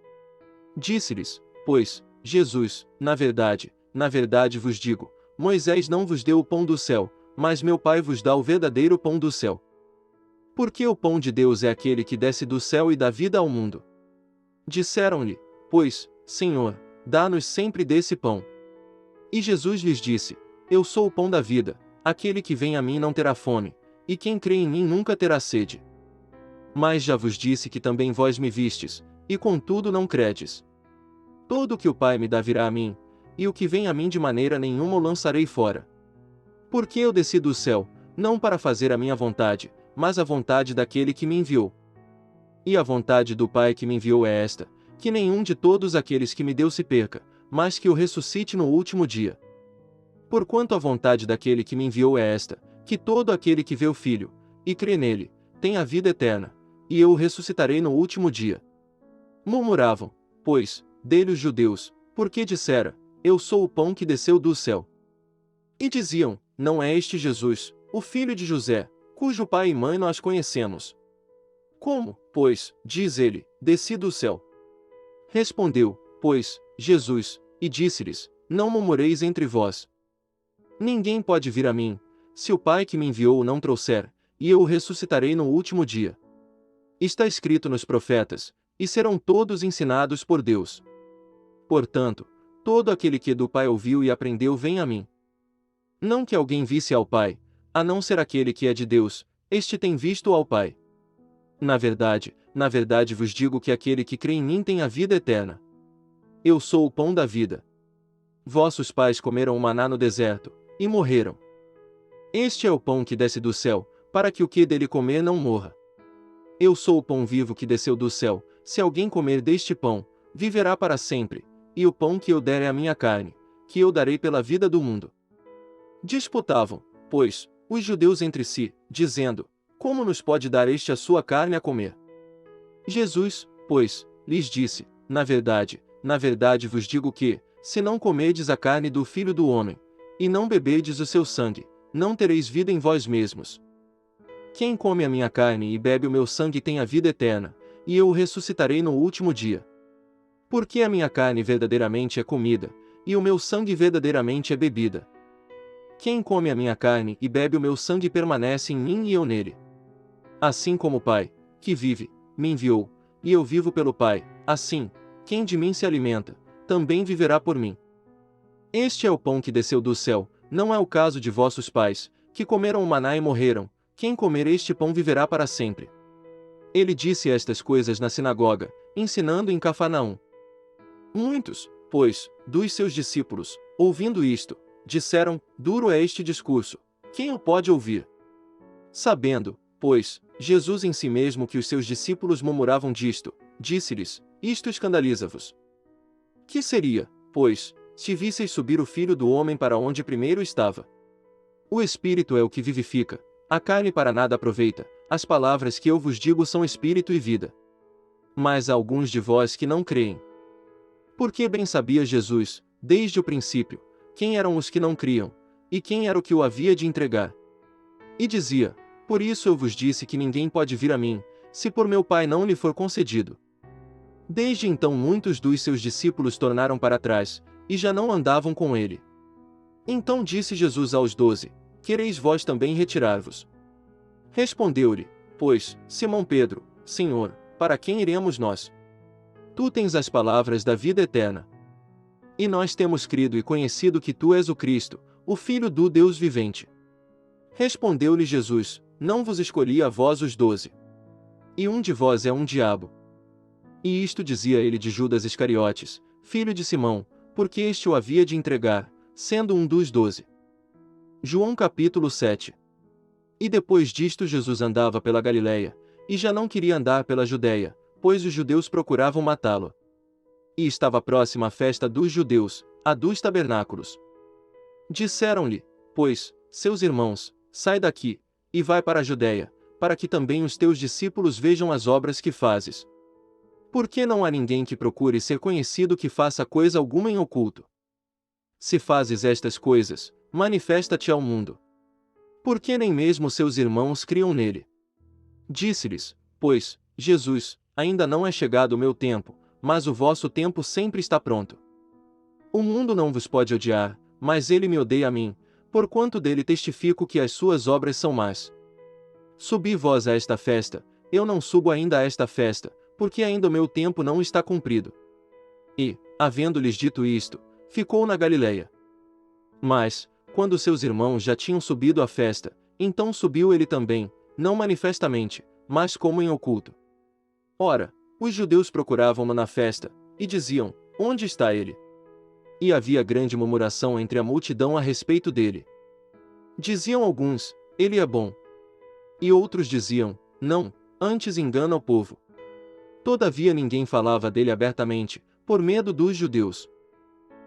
Speaker 1: Disse-lhes, pois, Jesus: na verdade vos digo, Moisés não vos deu o pão do céu, mas meu Pai vos dá o verdadeiro pão do céu. Porque o pão de Deus é aquele que desce do céu e dá vida ao mundo. Disseram-lhe, pois, Senhor, dá-nos sempre desse pão. E Jesus lhes disse: eu sou o pão da vida, aquele que vem a mim não terá fome, e quem crê em mim nunca terá sede. Mas já vos disse que também vós me vistes, e contudo não credes. Todo o que o Pai me dá virá a mim, e o que vem a mim de maneira nenhuma o lançarei fora. Porque eu desci do céu, não para fazer a minha vontade, mas a vontade daquele que me enviou. E a vontade do Pai que me enviou é esta, que nenhum de todos aqueles que me deu se perca, mas que o ressuscite no último dia. Porquanto a vontade daquele que me enviou é esta, que todo aquele que vê o Filho, e crê nele, tenha a vida eterna, e eu o ressuscitarei no último dia. Murmuravam, pois, dele os judeus, porque dissera: eu sou o pão que desceu do céu. E diziam: não é este Jesus, o filho de José, cujo pai e mãe nós conhecemos? Como, pois, diz ele, desci do céu? Respondeu, pois, Jesus, e disse-lhes: não murmureis entre vós. Ninguém pode vir a mim, se o Pai que me enviou o não trouxer, e eu o ressuscitarei no último dia. Está escrito nos profetas, e serão todos ensinados por Deus. Portanto, todo aquele que do Pai ouviu e aprendeu vem a mim. Não que alguém visse ao Pai, a não ser aquele que é de Deus, este tem visto ao Pai. Na verdade vos digo que aquele que crê em mim tem a vida eterna. Eu sou o pão da vida. Vossos pais comeram o maná no deserto, e morreram. Este é o pão que desce do céu, para que o que dele comer não morra. Eu sou o pão vivo que desceu do céu, se alguém comer deste pão, viverá para sempre, e o pão que eu der é a minha carne, que eu darei pela vida do mundo. Disputavam, pois, os judeus entre si, dizendo, como nos pode dar este a sua carne a comer? Jesus, pois, lhes disse, na verdade vos digo que, se não comerdes a carne do Filho do Homem, e não beberdes o seu sangue, não tereis vida em vós mesmos. Quem come a minha carne e bebe o meu sangue tem a vida eterna, e eu o ressuscitarei no último dia. Porque a minha carne verdadeiramente é comida, e o meu sangue verdadeiramente é bebida. Quem come a minha carne e bebe o meu sangue permanece em mim e eu nele. Assim como o Pai, que vive, me enviou, e eu vivo pelo Pai, assim, quem de mim se alimenta, também viverá por mim. Este é o pão que desceu do céu, não é o caso de vossos pais, que comeram o maná e morreram. Quem comer este pão viverá para sempre. Ele disse estas coisas na sinagoga, ensinando em Cafarnaum. Muitos, pois, dos seus discípulos, ouvindo isto, disseram, duro é este discurso, quem o pode ouvir? Sabendo, pois, Jesus em si mesmo que os seus discípulos murmuravam disto, disse-lhes, isto escandaliza-vos. Que seria, pois, se visseis subir o Filho do Homem para onde primeiro estava? O Espírito é o que vivifica, a carne para nada aproveita, as palavras que eu vos digo são Espírito e vida. Mas há alguns de vós que não creem. Porque bem sabia Jesus, desde o princípio, quem eram os que não criam, e quem era o que o havia de entregar. E dizia, por isso eu vos disse que ninguém pode vir a mim, se por meu Pai não lhe for concedido. Desde então muitos dos seus discípulos tornaram para trás, e já não andavam com ele. Então disse Jesus aos 12, quereis vós também retirar-vos? Respondeu-lhe, pois, Simão Pedro, Senhor, para quem iremos nós? Tu tens as palavras da vida eterna. E nós temos crido e conhecido que tu és o Cristo, o Filho do Deus vivente. Respondeu-lhe Jesus, não vos escolhi a vós os 12. E um de vós é um diabo. E isto dizia ele de Judas Iscariotes, filho de Simão, porque este o havia de entregar, sendo um dos 12. João capítulo 7. E depois disto Jesus andava pela Galileia, e já não queria andar pela Judéia, pois os judeus procuravam matá-lo. E estava próxima a festa dos judeus, a dos tabernáculos. Disseram-lhe, pois, seus irmãos, sai daqui, e vai para a Judéia, para que também os teus discípulos vejam as obras que fazes. Porque não há ninguém que procure ser conhecido que faça coisa alguma em oculto. Se fazes estas coisas, manifesta-te ao mundo. Porque nem mesmo seus irmãos criam nele. Disse-lhes, pois, Jesus, ainda não é chegado o meu tempo, mas o vosso tempo sempre está pronto. O mundo não vos pode odiar, mas ele me odeia a mim, porquanto dele testifico que as suas obras são más. Subi vós a esta festa, eu não subo ainda a esta festa, porque ainda o meu tempo não está cumprido. E, havendo-lhes dito isto, ficou na Galileia. Mas, quando seus irmãos já tinham subido à festa, então subiu ele também, não manifestamente, mas como em oculto. Ora, os judeus procuravam-no na festa, e diziam, onde está ele? E havia grande murmuração entre a multidão a respeito dele. Diziam alguns, ele é bom. E outros diziam, não, antes engana o povo. Todavia ninguém falava dele abertamente, por medo dos judeus.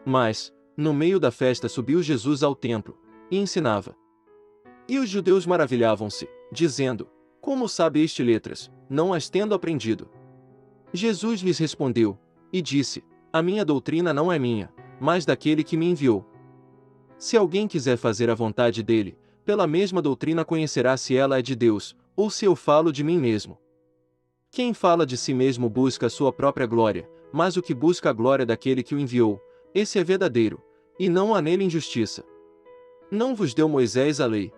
Speaker 1: Mas, no meio da festa subiu Jesus ao templo, e ensinava. E os judeus maravilhavam-se, dizendo, como sabe este letras, não as tendo aprendido? Jesus lhes respondeu, e disse, a minha doutrina não é minha, mas daquele que me enviou. Se alguém quiser fazer a vontade dele, pela mesma doutrina conhecerá se ela é de Deus, ou se eu falo de mim mesmo. Quem fala de si mesmo busca a sua própria glória, mas o que busca a glória daquele que o enviou, esse é verdadeiro, e não há nele injustiça. Não vos deu Moisés a lei?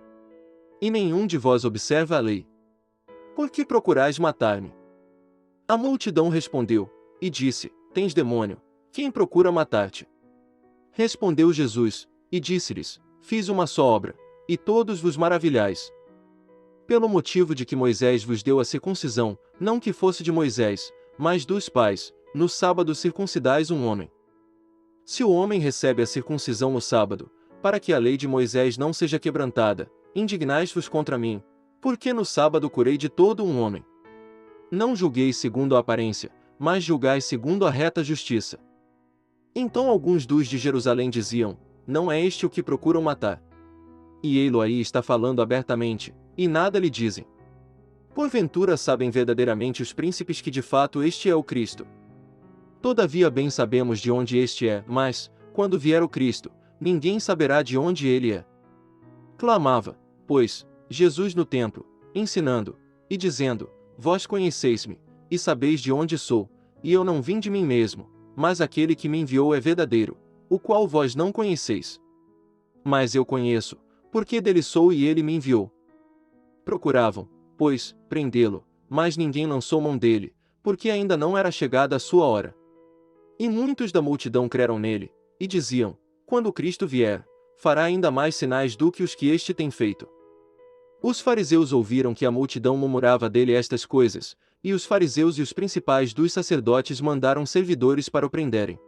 Speaker 1: E nenhum de vós observa a lei. Por que procurais matar-me? A multidão respondeu, e disse, tens demônio, quem procura matar-te? Respondeu Jesus, e disse-lhes, fiz uma só obra, e todos vos maravilhais. Pelo motivo de que Moisés vos deu a circuncisão, não que fosse de Moisés, mas dos pais, no sábado circuncidais um homem. Se o homem recebe a circuncisão no sábado, para que a lei de Moisés não seja quebrantada, indignais-vos contra mim, porque no sábado curei de todo um homem. Não julgueis segundo a aparência, mas julgai segundo a reta justiça. Então alguns dos de Jerusalém diziam, não é este o que procuram matar? E ei-lo aí está falando abertamente, e nada lhe dizem. Porventura sabem verdadeiramente os príncipes que de fato este é o Cristo. Todavia bem sabemos de onde este é, mas, quando vier o Cristo, ninguém saberá de onde ele é. Clamava, pois, Jesus no templo, ensinando, e dizendo, vós conheceis-me, e sabeis de onde sou, e eu não vim de mim mesmo, mas aquele que me enviou é verdadeiro, o qual vós não conheceis. Mas eu conheço, porque dele sou e ele me enviou. Procuravam, pois, prendê-lo, mas ninguém lançou mão dele, porque ainda não era chegada a sua hora. E muitos da multidão creram nele, e diziam, quando Cristo vier, fará ainda mais sinais do que os que este tem feito. Os fariseus ouviram que a multidão murmurava dele estas coisas, e os fariseus e os principais dos sacerdotes mandaram servidores para o prenderem.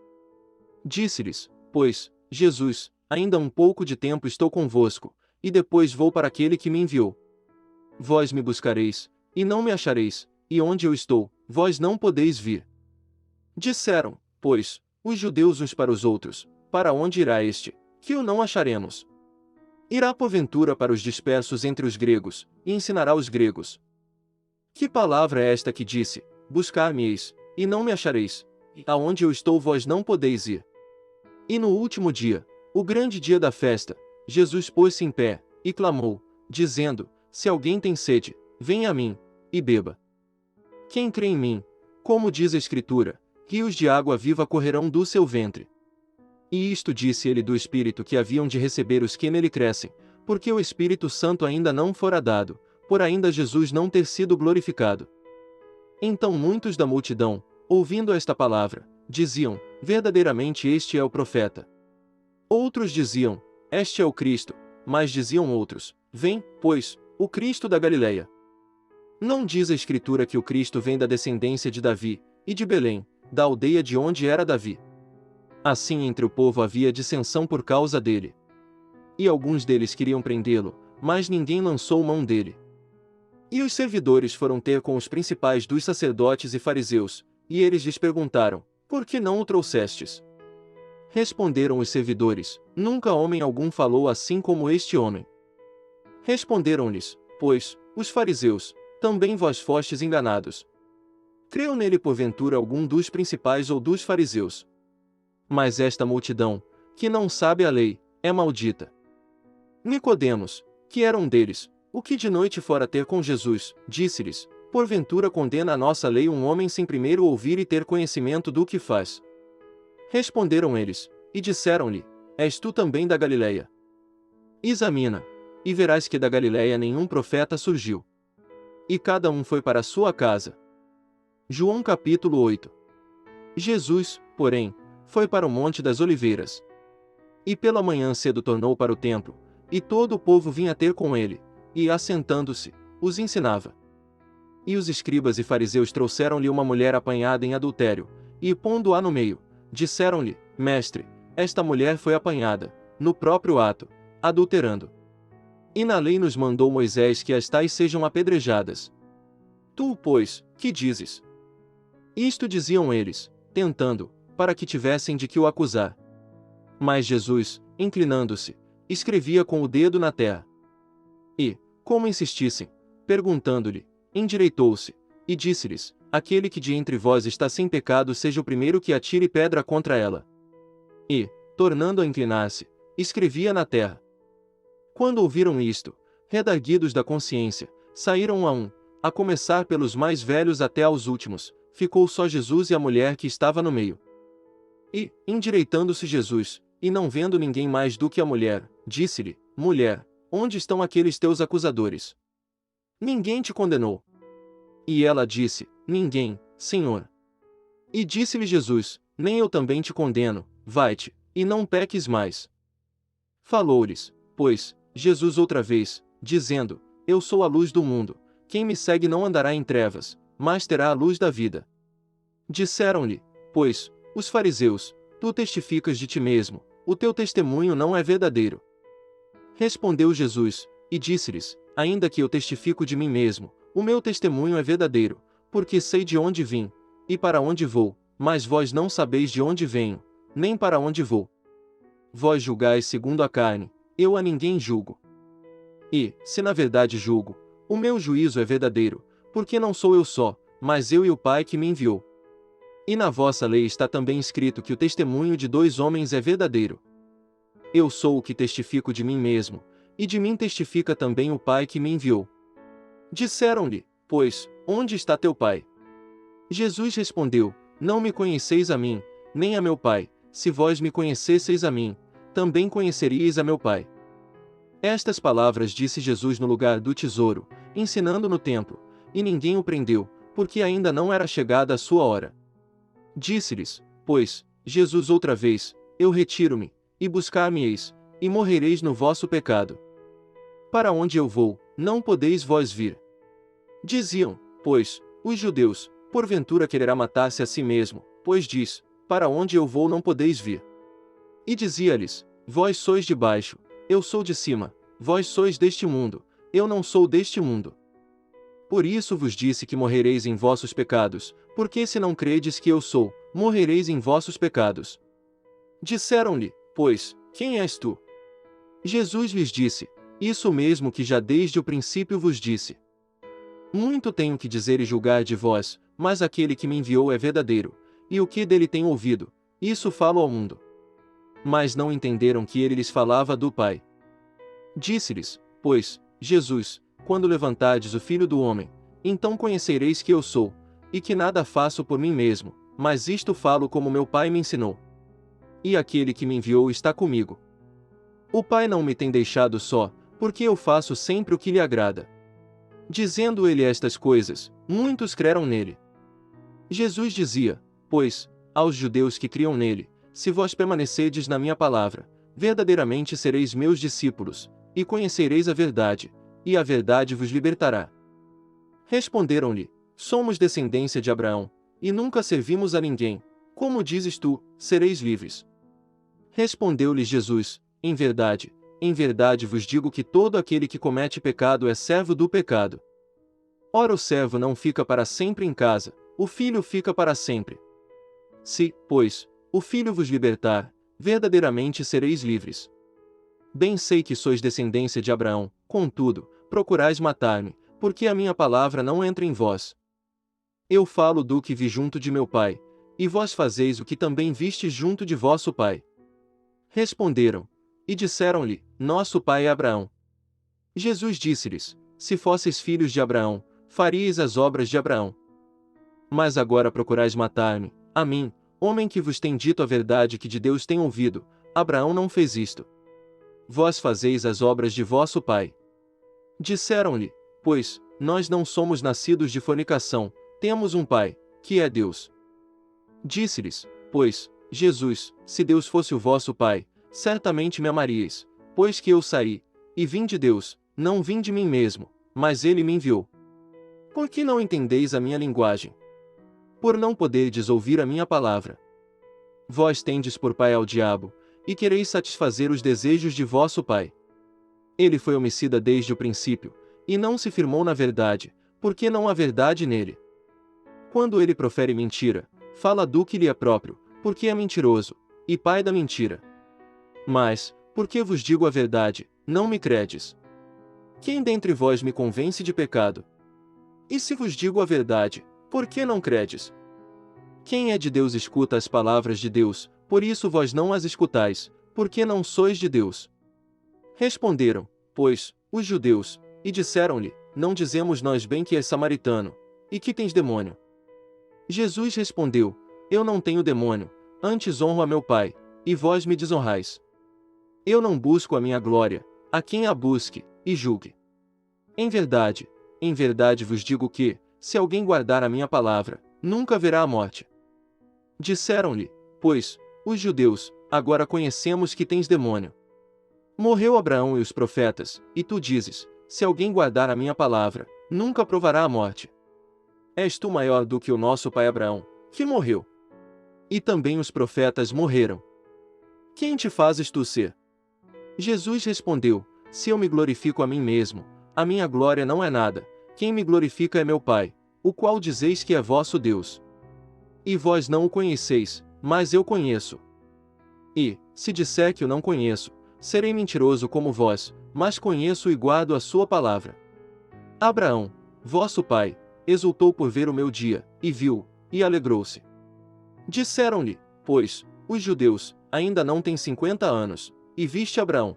Speaker 1: Disse-lhes, pois, Jesus, ainda um pouco de tempo estou convosco, e depois vou para aquele que me enviou. Vós me buscareis, e não me achareis, e onde eu estou, vós não podeis vir. Disseram, pois, os judeus uns para os outros, para onde irá este, que o não acharemos? Irá porventura para os dispersos entre os gregos, e ensinará os gregos. Que palavra é esta que disse, buscar-me-eis, e não me achareis, e aonde eu estou vós não podeis ir? E no último dia, o grande dia da festa, Jesus pôs-se em pé, e clamou, dizendo, se alguém tem sede, venha a mim, e beba. Quem crê em mim, como diz a Escritura, rios de água viva correrão do seu ventre. E isto disse ele do Espírito que haviam de receber os que nele crescem, porque o Espírito Santo ainda não fora dado, por ainda Jesus não ter sido glorificado. Então muitos da multidão, ouvindo esta palavra, diziam, verdadeiramente este é o profeta. Outros diziam, este é o Cristo, mas diziam outros, vem, pois, o Cristo da Galileia. Não diz a Escritura que o Cristo vem da descendência de Davi, e de Belém, da aldeia de onde era Davi. Assim entre o povo havia dissensão por causa dele. E alguns deles queriam prendê-lo, mas ninguém lançou mão dele. E os servidores foram ter com os principais dos sacerdotes e fariseus, e eles lhes perguntaram, por que não o trouxestes? Responderam os servidores, nunca homem algum falou assim como este homem. Responderam-lhes, pois, os fariseus, também vós fostes enganados. Creu nele porventura algum dos principais ou dos fariseus? Mas esta multidão, que não sabe a lei, é maldita. Nicodemos, que era um deles, o que de noite fora ter com Jesus, disse-lhes, porventura condena a nossa lei um homem sem primeiro ouvir e ter conhecimento do que faz? Responderam eles, e disseram-lhe, és tu também da Galileia? Examina, e verás que da Galileia nenhum profeta surgiu. E cada um foi para a sua casa. João capítulo 8. Jesus, porém, foi para o Monte das Oliveiras. E pela manhã cedo tornou para o templo, e todo o povo vinha ter com ele, e assentando-se, os ensinava. E os escribas e fariseus trouxeram-lhe uma mulher apanhada em adultério, e pondo-a no meio, disseram-lhe, Mestre, esta mulher foi apanhada, no próprio ato, adulterando. E na lei nos mandou Moisés que as tais sejam apedrejadas. Tu, pois, que dizes? Isto diziam eles, tentando, para que tivessem de que o acusar. Mas Jesus, inclinando-se, escrevia com o dedo na terra. E, como insistissem, perguntando-lhe, endireitou-se, e disse-lhes, aquele que de entre vós está sem pecado seja o primeiro que atire pedra contra ela. E, tornando a inclinar-se, escrevia na terra. Quando ouviram isto, redarguidos da consciência, saíram um a um, a começar pelos mais velhos até aos últimos, ficou só Jesus e a mulher que estava no meio. E, endireitando-se Jesus, e não vendo ninguém mais do que a mulher, disse-lhe, Mulher, onde estão aqueles teus acusadores? Ninguém te condenou. E ela disse, Ninguém, Senhor. E disse-lhe Jesus, Nem eu também te condeno, vai-te, e não peques mais. Falou-lhes, pois, Jesus outra vez, dizendo, Eu sou a luz do mundo, quem me segue não andará em trevas, mas terá a luz da vida. Disseram-lhe, pois, os fariseus, Tu testificas de ti mesmo, o teu testemunho não é verdadeiro. Respondeu Jesus, e disse-lhes: Ainda que eu testifico de mim mesmo, o meu testemunho é verdadeiro, porque sei de onde vim, e para onde vou, mas vós não sabeis de onde venho, nem para onde vou. Vós julgais segundo a carne, eu a ninguém julgo. E, se na verdade julgo, o meu juízo é verdadeiro, porque não sou eu só, mas eu e o Pai que me enviou. E na vossa lei está também escrito que o testemunho de 2 homens é verdadeiro. Eu sou o que testifico de mim mesmo, e de mim testifica também o Pai que me enviou. Disseram-lhe, pois, onde está teu Pai? Jesus respondeu, Não me conheceis a mim, nem a meu Pai, se vós me conhecesseis a mim, também conheceríeis a meu Pai. Estas palavras disse Jesus no lugar do tesouro, ensinando no templo, e ninguém o prendeu, porque ainda não era chegada a sua hora. Disse-lhes, pois, Jesus outra vez, Eu retiro-me, e buscar-me-eis, e morrereis no vosso pecado. Para onde eu vou, não podeis vós vir. Diziam, pois, os judeus, porventura quererá matar-se a si mesmo, pois diz, Para onde eu vou não podeis vir. E dizia-lhes, Vós sois de baixo, eu sou de cima, vós sois deste mundo, eu não sou deste mundo. Por isso vos disse que morrereis em vossos pecados, porque se não credes que eu sou, morrereis em vossos pecados. Disseram-lhe, pois, quem és tu? Jesus lhes disse, isso mesmo que já desde o princípio vos disse. Muito tenho que dizer e julgar de vós, mas aquele que me enviou é verdadeiro, e o que dele tenho ouvido, isso falo ao mundo. Mas não entenderam que ele lhes falava do Pai. Disse-lhes, pois, Jesus, quando levantardes o Filho do Homem, então conhecereis que eu sou, e que nada faço por mim mesmo, mas isto falo como meu Pai me ensinou. E aquele que me enviou está comigo. O Pai não me tem deixado só, porque eu faço sempre o que lhe agrada. Dizendo ele estas coisas, muitos creram nele. Jesus dizia, pois, aos judeus que criam nele, se vós permanecerdes na minha palavra, verdadeiramente sereis meus discípulos, e conhecereis a verdade, e a verdade vos libertará. Responderam-lhe, somos descendência de Abraão, e nunca servimos a ninguém, como dizes tu, sereis livres. Respondeu-lhes Jesus, em verdade vos digo que todo aquele que comete pecado é servo do pecado. Ora o servo não fica para sempre em casa, o filho fica para sempre. Se, pois, o Filho vos libertar, verdadeiramente sereis livres. Bem sei que sois descendência de Abraão, contudo, procurais matar-me, porque a minha palavra não entra em vós. Eu falo do que vi junto de meu Pai, e vós fazeis o que também vistes junto de vosso pai. Responderam, e disseram-lhe, Nosso pai é Abraão. Jesus disse-lhes, Se fosseis filhos de Abraão, faríeis as obras de Abraão. Mas agora procurais matar-me, a mim, homem que vos tem dito a verdade que de Deus tem ouvido, Abraão não fez isto. Vós fazeis as obras de vosso pai. Disseram-lhe, pois, nós não somos nascidos de fornicação, temos um pai, que é Deus. Disse-lhes, pois, Jesus, se Deus fosse o vosso pai, certamente me amaríeis, pois que eu saí, e vim de Deus, não vim de mim mesmo, mas ele me enviou. Por que não entendeis a minha linguagem? Por não poderdes ouvir a minha palavra. Vós tendes por pai ao diabo, e quereis satisfazer os desejos de vosso pai. Ele foi homicida desde o princípio, e não se firmou na verdade, porque não há verdade nele. Quando ele profere mentira, fala do que lhe é próprio, porque é mentiroso, e pai da mentira. Mas, porque vos digo a verdade, não me credes. Quem dentre vós me convence de pecado? E se vos digo a verdade, por que não credes? Quem é de Deus escuta as palavras de Deus, por isso vós não as escutais, porque não sois de Deus. Responderam, pois, os judeus, e disseram-lhe, Não dizemos nós bem que és samaritano, e que tens demônio. Jesus respondeu, Eu não tenho demônio, antes honro a meu Pai, e vós me desonrais. Eu não busco a minha glória, a quem a busque, e julgue. Em verdade vos digo que, se alguém guardar a minha palavra, nunca verá a morte. Disseram-lhe, pois, os judeus, agora conhecemos que tens demônio. Morreu Abraão e os profetas, e tu dizes, se alguém guardar a minha palavra, nunca provará a morte. És tu maior do que o nosso pai Abraão, que morreu. E também os profetas morreram. Quem te fazes tu ser? Jesus respondeu: Se eu me glorifico a mim mesmo, a minha glória não é nada. Quem me glorifica é meu Pai, o qual dizeis que é vosso Deus. E vós não o conheceis, mas eu conheço. E, se disser que o não conheço, serei mentiroso como vós, mas conheço e guardo a sua palavra. Abraão, vosso pai, exultou por ver o meu dia, e viu, e alegrou-se. Disseram-lhe, pois, os judeus, ainda não têm 50 anos, e viste Abraão.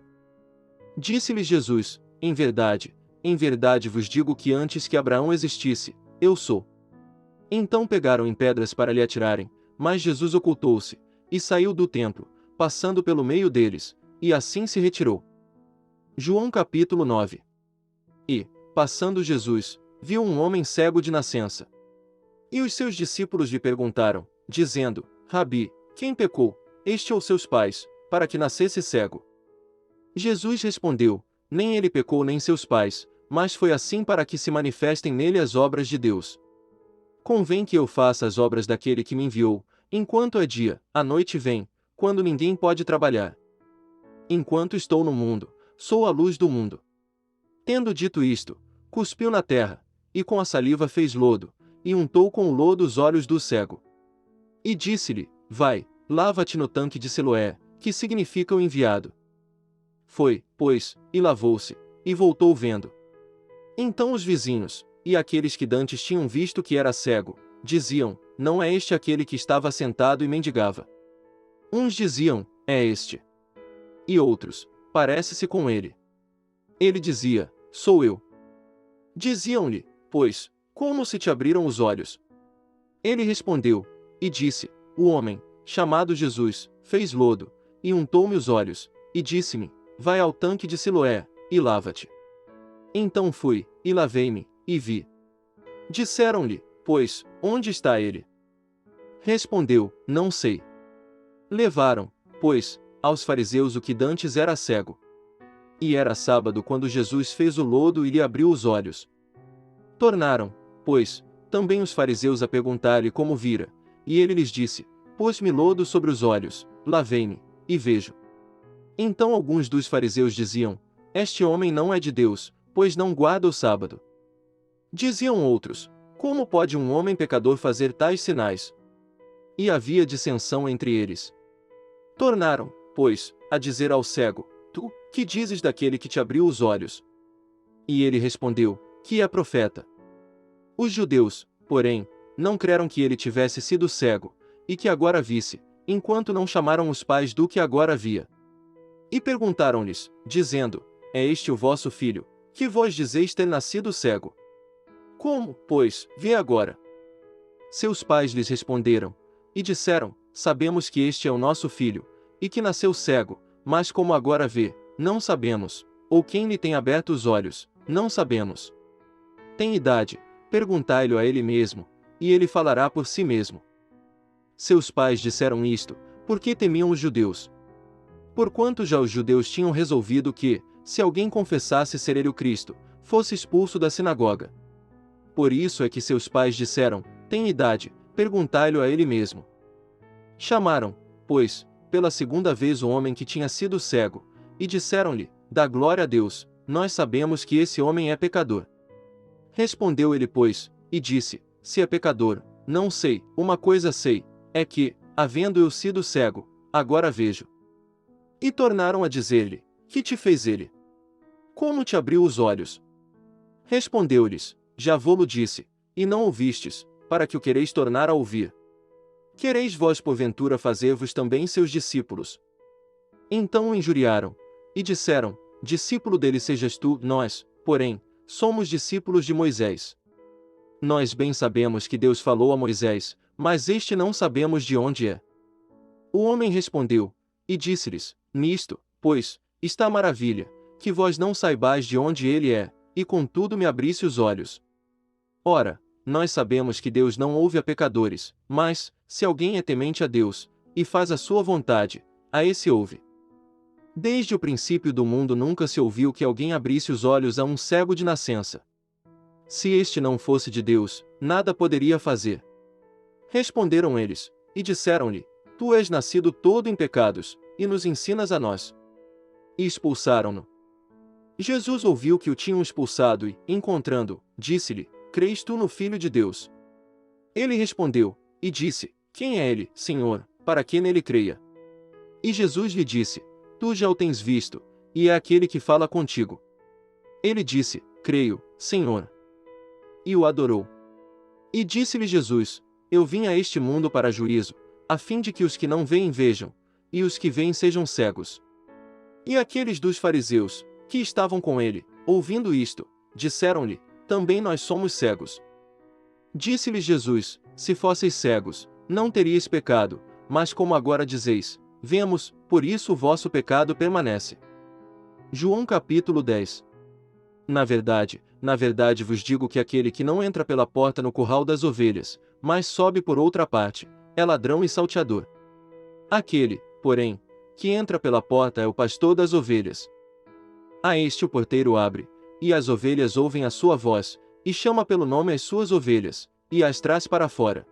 Speaker 1: Disse-lhes Jesus, em verdade vos digo que antes que Abraão existisse, eu sou. Então pegaram em pedras para lhe atirarem, mas Jesus ocultou-se, e saiu do templo, passando pelo meio deles, e assim se retirou. João capítulo 9. E, passando Jesus, viu um homem cego de nascença. E os seus discípulos lhe perguntaram, dizendo, Rabi, quem pecou, este ou seus pais, para que nascesse cego? Jesus respondeu, nem ele pecou nem seus pais, mas foi assim para que se manifestem nele as obras de Deus. Convém que eu faça as obras daquele que me enviou, enquanto é dia, a noite vem, quando ninguém pode trabalhar. Enquanto estou no mundo, sou a luz do mundo. Tendo dito isto, cuspiu na terra, e com a saliva fez lodo, e untou com o lodo os olhos do cego. E disse-lhe, vai, lava-te no tanque de Siloé, que significa o enviado. Foi, pois, e lavou-se, e voltou vendo. Então os vizinhos, e aqueles que dantes tinham visto que era cego, diziam, não é este aquele que estava sentado e mendigava? Uns diziam, é este. E outros, parece-se com ele. Ele dizia, sou eu. Diziam-lhe, pois, como se te abriram os olhos? Ele respondeu, e disse, o homem, chamado Jesus, fez lodo, e untou-me os olhos, e disse-me, vai ao tanque de Siloé, e lava-te. Então fui, e lavei-me, e vi. Disseram-lhe, pois, onde está ele? Respondeu, não sei. Levaram, pois, aos fariseus o que dantes era cego. E era sábado quando Jesus fez o lodo e lhe abriu os olhos. Tornaram, pois, também os fariseus a perguntar-lhe como vira, e ele lhes disse, pôs-me lodo sobre os olhos, lavei-me, e vejo. Então alguns dos fariseus diziam, este homem não é de Deus, pois não guarda o sábado. Diziam outros, como pode um homem pecador fazer tais sinais? E havia dissensão entre eles. Tornaram, pois, a dizer ao cego, tu, que dizes daquele que te abriu os olhos? E ele respondeu, que é profeta. Os judeus, porém, não creram que ele tivesse sido cego, e que agora visse, enquanto não chamaram os pais do que agora via. E perguntaram-lhes, dizendo, é este o vosso filho, que vós dizeis ter nascido cego? Como, pois, vê agora? Seus pais lhes responderam, e disseram, sabemos que este é o nosso filho, e que nasceu cego, mas como agora vê, não sabemos, ou quem lhe tem aberto os olhos, não sabemos. Tem idade, perguntai-lhe a ele mesmo, e ele falará por si mesmo. Seus pais disseram isto, porque temiam os judeus. Porquanto já os judeus tinham resolvido que, se alguém confessasse ser ele o Cristo, fosse expulso da sinagoga. Por isso é que seus pais disseram, tem idade, perguntai-lhe a ele mesmo. Chamaram, pois, pela segunda vez o homem que tinha sido cego, e disseram-lhe, dá glória a Deus, nós sabemos que esse homem é pecador. Respondeu ele, pois, e disse, se é pecador, não sei, uma coisa sei, é que, havendo eu sido cego, agora vejo. E tornaram a dizer-lhe, que te fez ele? Como te abriu os olhos? Respondeu-lhes, já vô-lo disse, e não ouvistes, para que o quereis tornar a ouvir. Quereis vós porventura fazer-vos também seus discípulos? Então o injuriaram, e disseram, discípulo dele sejas tu, nós, porém, somos discípulos de Moisés. Nós bem sabemos que Deus falou a Moisés, mas este não sabemos de onde é. O homem respondeu, e disse-lhes, nisto, pois, está a maravilha, que vós não saibais de onde ele é, e contudo me abrisse os olhos. Ora, nós sabemos que Deus não ouve a pecadores, mas, se alguém é temente a Deus, e faz a sua vontade, a esse ouve. Desde o princípio do mundo nunca se ouviu que alguém abrisse os olhos a um cego de nascença. Se este não fosse de Deus, nada poderia fazer. Responderam eles, e disseram-lhe: Tu és nascido todo em pecados, e nos ensinas a nós. E expulsaram-no. Jesus ouviu que o tinham expulsado e, encontrando-o, disse-lhe: Crês tu no Filho de Deus? Ele respondeu, e disse: Quem é ele, Senhor, para que nele creia? E Jesus lhe disse: Tu já o tens visto, e é aquele que fala contigo. Ele disse: Creio, Senhor. E o adorou. E disse-lhe Jesus: Eu vim a este mundo para juízo, a fim de que os que não veem vejam, e os que veem sejam cegos. E aqueles dos fariseus, que estavam com ele, ouvindo isto, disseram-lhe: Também nós somos cegos. Disse-lhes Jesus: Se fosseis cegos, não teríeis pecado, mas como agora dizeis: Vemos, por isso o vosso pecado permanece. João capítulo 10. Na verdade vos digo que aquele que não entra pela porta no curral das ovelhas, mas sobe por outra parte, é ladrão e salteador. Aquele, porém, que entra pela porta é o pastor das ovelhas. A este o porteiro abre, e as ovelhas ouvem a sua voz, e chama pelo nome as suas ovelhas, e as traz para fora.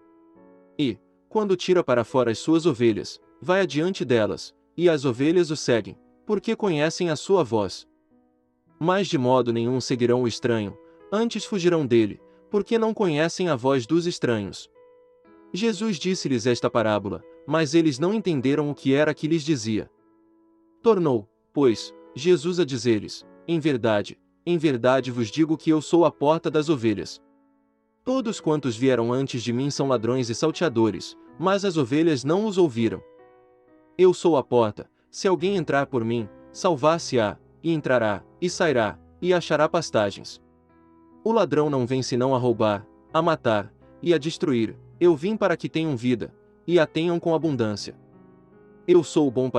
Speaker 1: E, quando tira para fora as suas ovelhas, vai adiante delas, e as ovelhas o seguem, porque conhecem a sua voz. Mas de modo nenhum seguirão o estranho, antes fugirão dele, porque não conhecem a voz dos estranhos. Jesus disse-lhes esta parábola, mas eles não entenderam o que era que lhes dizia. Tornou, pois, Jesus a dizer-lhes: em verdade vos digo que eu sou a porta das ovelhas. Todos quantos vieram antes de mim são ladrões e salteadores, mas as ovelhas não os ouviram. Eu sou a porta, se alguém entrar por mim, salvar-se-á, e entrará, e sairá, e achará pastagens. O ladrão não vem senão a roubar, a matar, e a destruir. Eu vim para que tenham vida, e a tenham com abundância. Eu sou o bom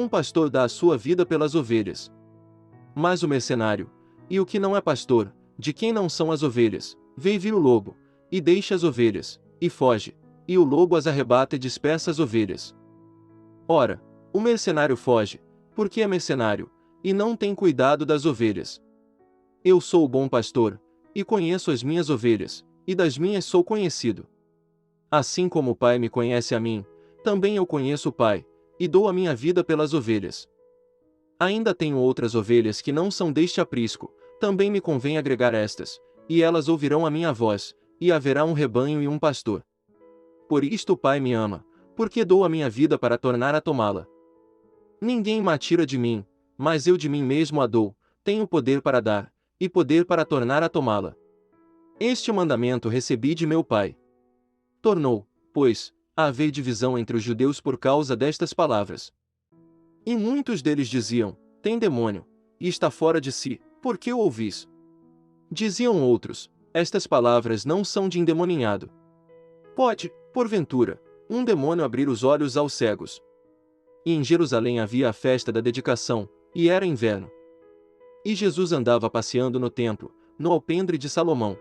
Speaker 1: pastor dá a sua vida pelas ovelhas. Mas o mercenário, e o que não é pastor, de quem não são as ovelhas, vem vir o lobo, e deixa as ovelhas, e foge, e o lobo as arrebata e dispersa as ovelhas. Ora, o mercenário foge, porque é mercenário, e não tem cuidado das ovelhas. Eu sou o bom pastor, e conheço as minhas ovelhas, e das minhas sou conhecido. Assim como o Pai me conhece a mim, também eu conheço o Pai, e dou a minha vida pelas ovelhas. Ainda tenho outras ovelhas que não são deste aprisco, também me convém agregar estas, e elas ouvirão a minha voz, e haverá um rebanho e um pastor. Por isto o Pai me ama, porque dou a minha vida para tornar a tomá-la. Ninguém me tira de mim, mas eu de mim mesmo a dou, tenho poder para dar, e poder para tornar a tomá-la. Este mandamento recebi de meu Pai. Tornou, pois, a haver divisão entre os judeus por causa destas palavras. E muitos deles diziam: Tem demônio, e está fora de si, por que o ouvis? Diziam outros: Estas palavras não são de endemoninhado. Pode, porventura, um demônio abrir os olhos aos cegos? E em Jerusalém havia a festa da dedicação, e era inverno. E Jesus andava passeando no templo, no alpendre de Salomão.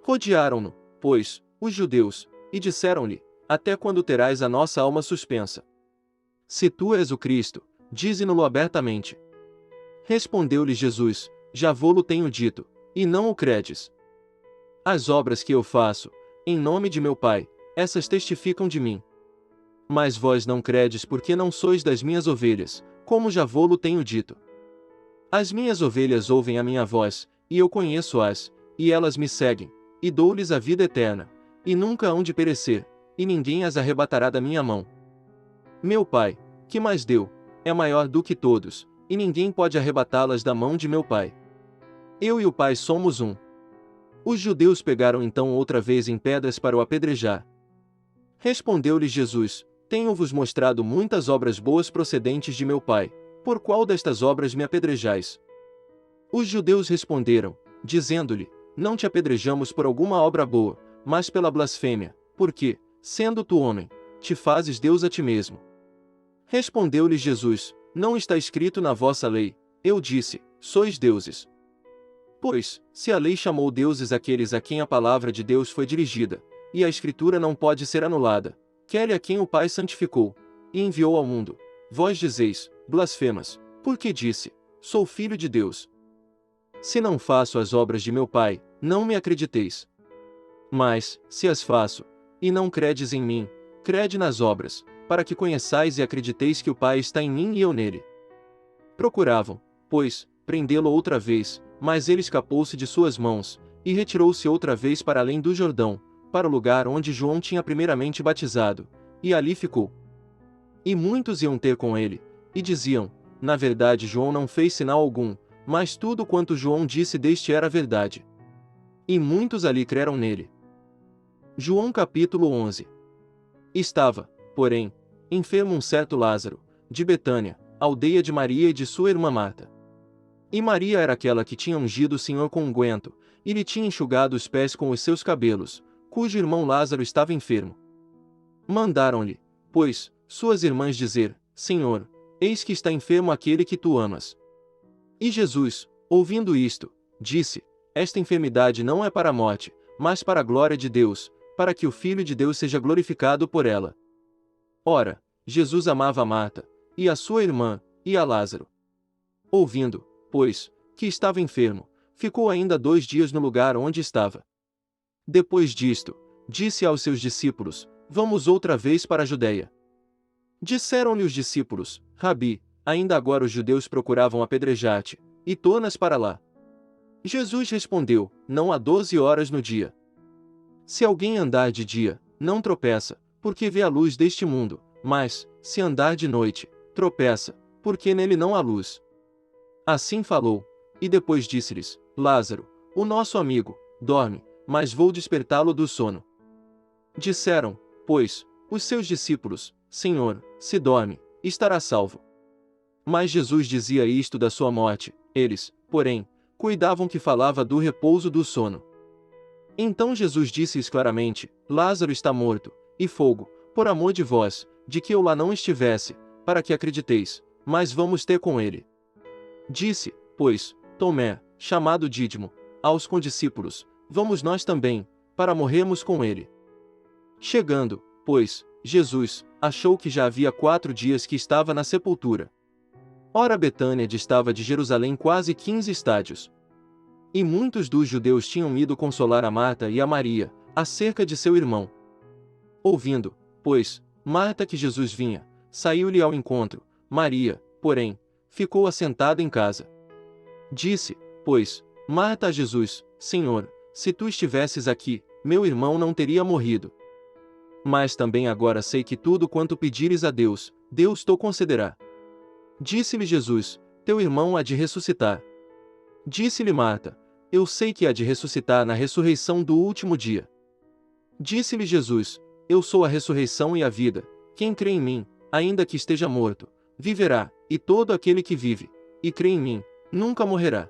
Speaker 1: Rodearam-no, pois, os judeus, e disseram-lhe: Até quando terás a nossa alma suspensa? Se tu és o Cristo, dize-no-lo abertamente. Respondeu-lhe Jesus: Já vô-lo tenho dito, e não o credes. As obras que eu faço, em nome de meu Pai, essas testificam de mim. Mas vós não credes porque não sois das minhas ovelhas, como já vô-lo tenho dito. As minhas ovelhas ouvem a minha voz, e eu conheço-as, e elas me seguem, e dou-lhes a vida eterna, e nunca hão de perecer, e ninguém as arrebatará da minha mão. Meu Pai, que mais deu, é maior do que todos, e ninguém pode arrebatá-las da mão de meu Pai. Eu e o Pai somos um. Os judeus pegaram então outra vez em pedras para o apedrejar. Respondeu-lhes Jesus: Tenho-vos mostrado muitas obras boas procedentes de meu Pai, por qual destas obras me apedrejais? Os judeus responderam, dizendo-lhe: Não te apedrejamos por alguma obra boa, mas pela blasfêmia, porque, sendo tu homem, te fazes Deus a ti mesmo. Respondeu-lhes Jesus: Não está escrito na vossa lei: Eu disse, sois deuses. Pois, se a lei chamou deuses aqueles a quem a palavra de Deus foi dirigida, e a Escritura não pode ser anulada, quer a quem o Pai santificou, e enviou ao mundo, vós dizeis, blasfemas, porque disse, sou filho de Deus. Se não faço as obras de meu Pai, não me acrediteis. Mas, se as faço, e não credes em mim, crede nas obras, para que conheçais e acrediteis que o Pai está em mim e eu nele. Procuravam, pois, prendê-lo outra vez, mas ele escapou-se de suas mãos, e retirou-se outra vez para além do Jordão, para o lugar onde João tinha primeiramente batizado, e ali ficou. E muitos iam ter com ele, e diziam: na verdade João não fez sinal algum, mas tudo quanto João disse deste era verdade. E muitos ali creram nele. João capítulo 11. Estava, porém, enfermo um certo Lázaro, de Betânia, aldeia de Maria e de sua irmã Marta. E Maria era aquela que tinha ungido o Senhor com unguento, e lhe tinha enxugado os pés com os seus cabelos, cujo irmão Lázaro estava enfermo. Mandaram-lhe, pois, suas irmãs dizer: Senhor, eis que está enfermo aquele que tu amas. E Jesus, ouvindo isto, disse: esta enfermidade não é para a morte, mas para a glória de Deus, para que o Filho de Deus seja glorificado por ela. Ora, Jesus amava a Marta, e a sua irmã, e a Lázaro. Ouvindo, pois, que estava enfermo, ficou ainda 2 dias no lugar onde estava. Depois disto, disse aos seus discípulos: vamos outra vez para a Judeia. Disseram-lhe os discípulos: Rabi, ainda agora os judeus procuravam apedrejar-te, e tornas para lá. Jesus respondeu: não há 12 horas no dia. Se alguém andar de dia, não tropeça, porque vê a luz deste mundo, mas, se andar de noite, tropeça, porque nele não há luz. Assim falou, e depois disse-lhes: Lázaro, o nosso amigo, dorme, mas vou despertá-lo do sono. Disseram, pois, os seus discípulos: Senhor, se dorme, estará salvo. Mas Jesus dizia isto da sua morte, eles, porém, cuidavam que falava do repouso do sono. Então Jesus disse-lhes claramente: Lázaro está morto, e fogo, por amor de vós, de que eu lá não estivesse, para que acrediteis, mas vamos ter com ele. Disse, pois, Tomé, chamado Dídimo, aos condiscípulos: vamos nós também, para morrermos com ele. Chegando, pois, Jesus, achou que já havia 4 dias que estava na sepultura. Ora Betânia distava de Jerusalém quase 15 estádios. E muitos dos judeus tinham ido consolar a Marta e a Maria, acerca de seu irmão. Ouvindo, pois, Marta que Jesus vinha, saiu-lhe ao encontro, Maria, porém, ficou assentada em casa. Disse, pois, Marta a Jesus: Senhor, se tu estivesses aqui, meu irmão não teria morrido. Mas também agora sei que tudo quanto pedires a Deus, Deus te concederá. Disse-lhe Jesus: teu irmão há de ressuscitar. Disse-lhe Marta: eu sei que há de ressuscitar na ressurreição do último dia. Disse-lhe Jesus: eu sou a ressurreição e a vida, quem crê em mim, ainda que esteja morto, viverá, e todo aquele que vive, e crê em mim, nunca morrerá.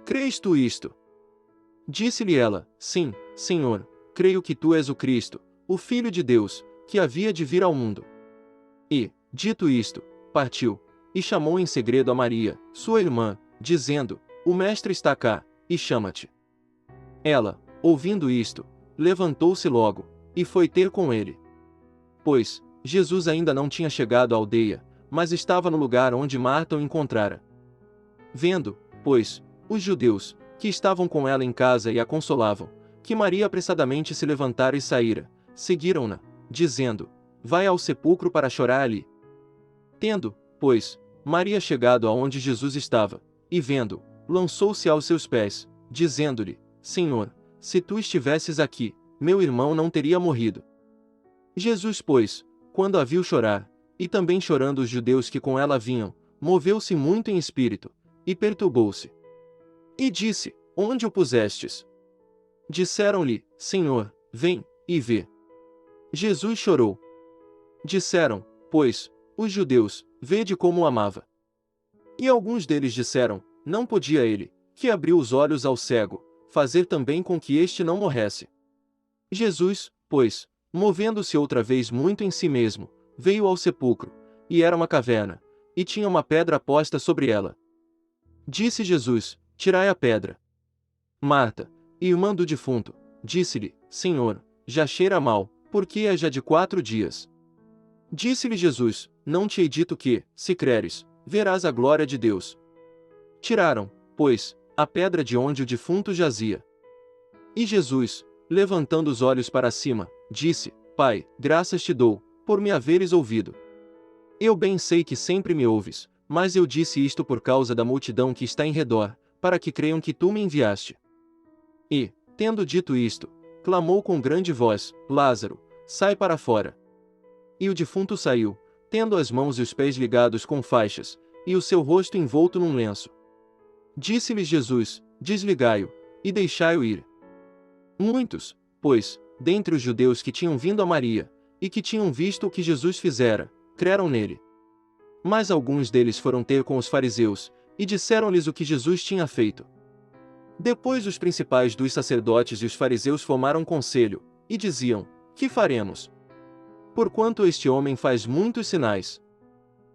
Speaker 1: Crês tu isto? Disse-lhe ela: sim, Senhor, creio que tu és o Cristo, o Filho de Deus, que havia de vir ao mundo. E, dito isto, partiu, e chamou em segredo a Maria, sua irmã, dizendo: o mestre está cá, e chama-te. Ela, ouvindo isto, levantou-se logo, e foi ter com ele. Pois, Jesus ainda não tinha chegado à aldeia, mas estava no lugar onde Marta o encontrara. Vendo, pois, os judeus, que estavam com ela em casa e a consolavam, que Maria apressadamente se levantara e saíra, seguiram-na, dizendo: vai ao sepulcro para chorar ali. Tendo, pois, Maria chegado aonde Jesus estava, e vendo, lançou-se aos seus pés, dizendo-lhe: Senhor, se tu estivesses aqui, meu irmão não teria morrido. Jesus, pois, quando a viu chorar, e também chorando os judeus que com ela vinham, moveu-se muito em espírito, e perturbou-se. E disse: onde o pusestes? Disseram-lhe: Senhor, vem, e vê. Jesus chorou. Disseram, pois, os judeus: vede como o amava. E alguns deles disseram: não podia ele, que abriu os olhos ao cego, fazer também com que este não morresse. Jesus, pois, movendo-se outra vez muito em si mesmo, veio ao sepulcro, e era uma caverna, e tinha uma pedra posta sobre ela. Disse Jesus: tirai a pedra. Marta, irmã do defunto, disse-lhe: Senhor, já cheira mal, porque é já de 4 dias. Disse-lhe Jesus: não te hei dito que, se creres, verás a glória de Deus. Tiraram, pois, a pedra de onde o defunto jazia. E Jesus, levantando os olhos para cima, disse: Pai, graças te dou, por me haveres ouvido. Eu bem sei que sempre me ouves, mas eu disse isto por causa da multidão que está em redor, para que creiam que tu me enviaste. E, tendo dito isto, clamou com grande voz: Lázaro, sai para fora. E o defunto saiu, tendo as mãos e os pés ligados com faixas, e o seu rosto envolto num lenço. Disse-lhes Jesus: Desligai-o, e deixai-o ir. Muitos, pois, dentre os judeus que tinham vindo a Maria, e que tinham visto o que Jesus fizera, creram nele. Mas alguns deles foram ter com os fariseus, e disseram-lhes o que Jesus tinha feito. Depois os principais dos sacerdotes e os fariseus formaram conselho, e diziam: Que faremos? Porquanto este homem faz muitos sinais.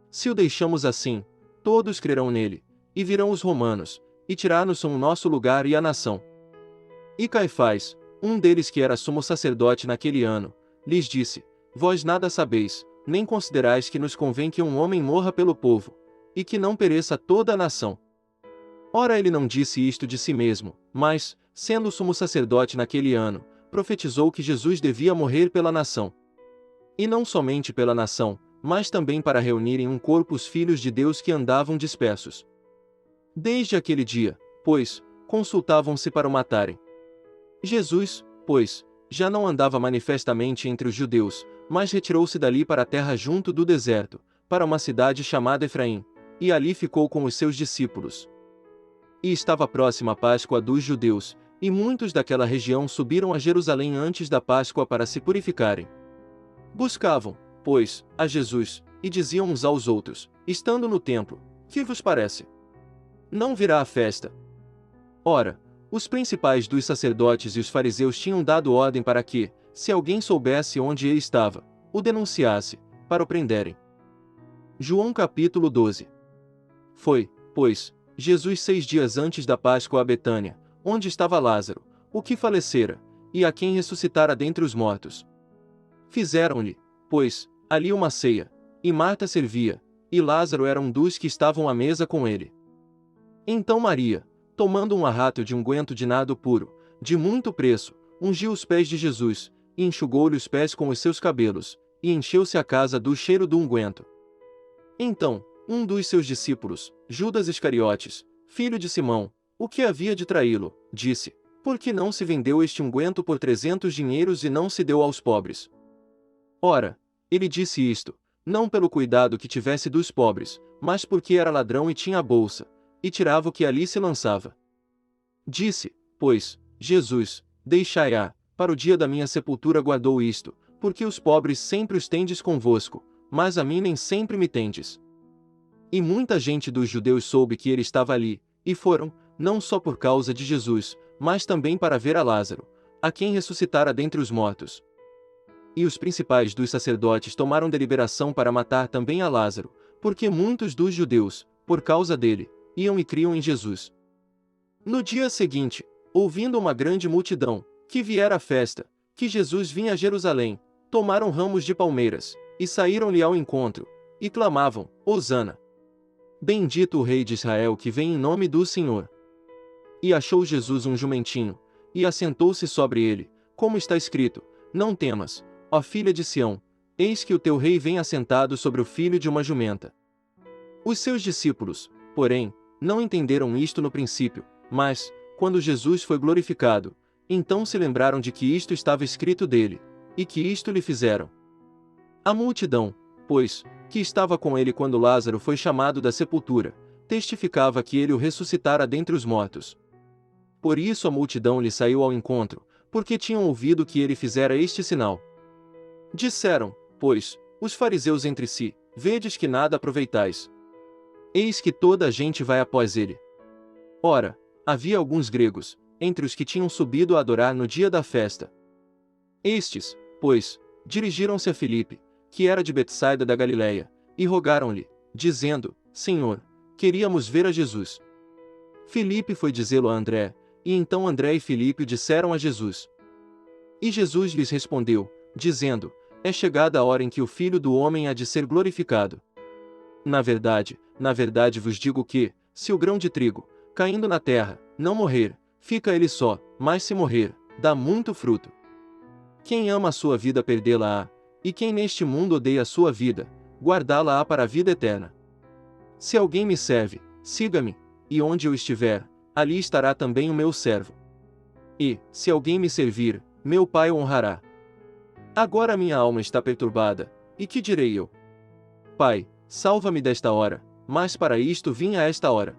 Speaker 1: Se o deixamos assim, todos crerão nele, e virão os romanos, e tirar-nos-ão o nosso lugar e a nação. E Caifás, um deles que era sumo sacerdote naquele ano, lhes disse: Vós nada sabeis, nem considerais que nos convém que um homem morra pelo povo, e que não pereça toda a nação. Ora, ele não disse isto de si mesmo, mas, sendo sumo sacerdote naquele ano, profetizou que Jesus devia morrer pela nação. E não somente pela nação, mas também para reunir em um corpo os filhos de Deus que andavam dispersos. Desde aquele dia, pois, consultavam-se para o matarem. Jesus, pois, já não andava manifestamente entre os judeus, mas retirou-se dali para a terra junto do deserto, para uma cidade chamada Efraim, e ali ficou com os seus discípulos. E estava próxima a Páscoa dos judeus, e muitos daquela região subiram a Jerusalém antes da Páscoa para se purificarem. Buscavam, pois, a Jesus, e diziam uns aos outros, estando no templo: Que vos parece? Não virá a festa? Ora, os principais dos sacerdotes e os fariseus tinham dado ordem para que, se alguém soubesse onde ele estava, o denunciasse, para o prenderem. João capítulo 12. Foi, pois, Jesus 6 dias antes da Páscoa a Betânia, onde estava Lázaro, o que falecera, e a quem ressuscitara dentre os mortos. Fizeram-lhe, pois, ali uma ceia, e Marta servia, e Lázaro era um dos que estavam à mesa com ele. Então Maria, tomando um arrato de unguento de nardo puro, de muito preço, ungiu os pés de Jesus, e enxugou-lhe os pés com os seus cabelos, e encheu-se a casa do cheiro do unguento. Então, um dos seus discípulos, Judas Iscariotes, filho de Simão, o que havia de traí-lo, disse: Por que não se vendeu este unguento por 300 dinheiros e não se deu aos pobres? Ora, ele disse isto, não pelo cuidado que tivesse dos pobres, mas porque era ladrão e tinha a bolsa, e tirava o que ali se lançava. Disse, pois, Jesus: Deixai-a, para o dia da minha sepultura guardou isto, porque os pobres sempre os tendes convosco, mas a mim nem sempre me tendes. E muita gente dos judeus soube que ele estava ali, e foram, não só por causa de Jesus, mas também para ver a Lázaro, a quem ressuscitara dentre os mortos. E os principais dos sacerdotes tomaram deliberação para matar também a Lázaro, porque muitos dos judeus, por causa dele, iam e criam em Jesus. No dia seguinte, ouvindo uma grande multidão, que viera à festa, que Jesus vinha a Jerusalém, tomaram ramos de palmeiras, e saíram-lhe ao encontro, e clamavam: Hosana! Bendito o Rei de Israel que vem em nome do Senhor. E achou Jesus um jumentinho, e assentou-se sobre ele, como está escrito: Não temas, ó filha de Sião, eis que o teu rei vem assentado sobre o filho de uma jumenta. Os seus discípulos, porém, não entenderam isto no princípio, mas, quando Jesus foi glorificado, então se lembraram de que isto estava escrito dele, e que isto lhe fizeram. A multidão, pois, que estava com ele quando Lázaro foi chamado da sepultura, testificava que ele o ressuscitara dentre os mortos. Por isso a multidão lhe saiu ao encontro, porque tinham ouvido que ele fizera este sinal. Disseram, pois, os fariseus entre si: Vedes que nada aproveitais. Eis que toda a gente vai após ele. Ora, havia alguns gregos, entre os que tinham subido a adorar no dia da festa. Estes, pois, dirigiram-se a Filipe, que era de Betsaida da Galileia, e rogaram-lhe, dizendo: Senhor, queríamos ver a Jesus. Filipe foi dizê-lo a André, e então André e Filipe o disseram a Jesus. E Jesus lhes respondeu, dizendo: É chegada a hora em que o Filho do Homem há de ser glorificado. Na verdade vos digo que, se o grão de trigo, caindo na terra, não morrer, fica ele só, mas se morrer, dá muito fruto. Quem ama a sua vida perdê-la-á, e quem neste mundo odeia a sua vida, guardá-la-á para a vida eterna. Se alguém me serve, siga-me, e onde eu estiver, ali estará também o meu servo. E, se alguém me servir, meu Pai o honrará. Agora minha alma está perturbada, e que direi eu? Pai, salva-me desta hora, mas para isto vim a esta hora.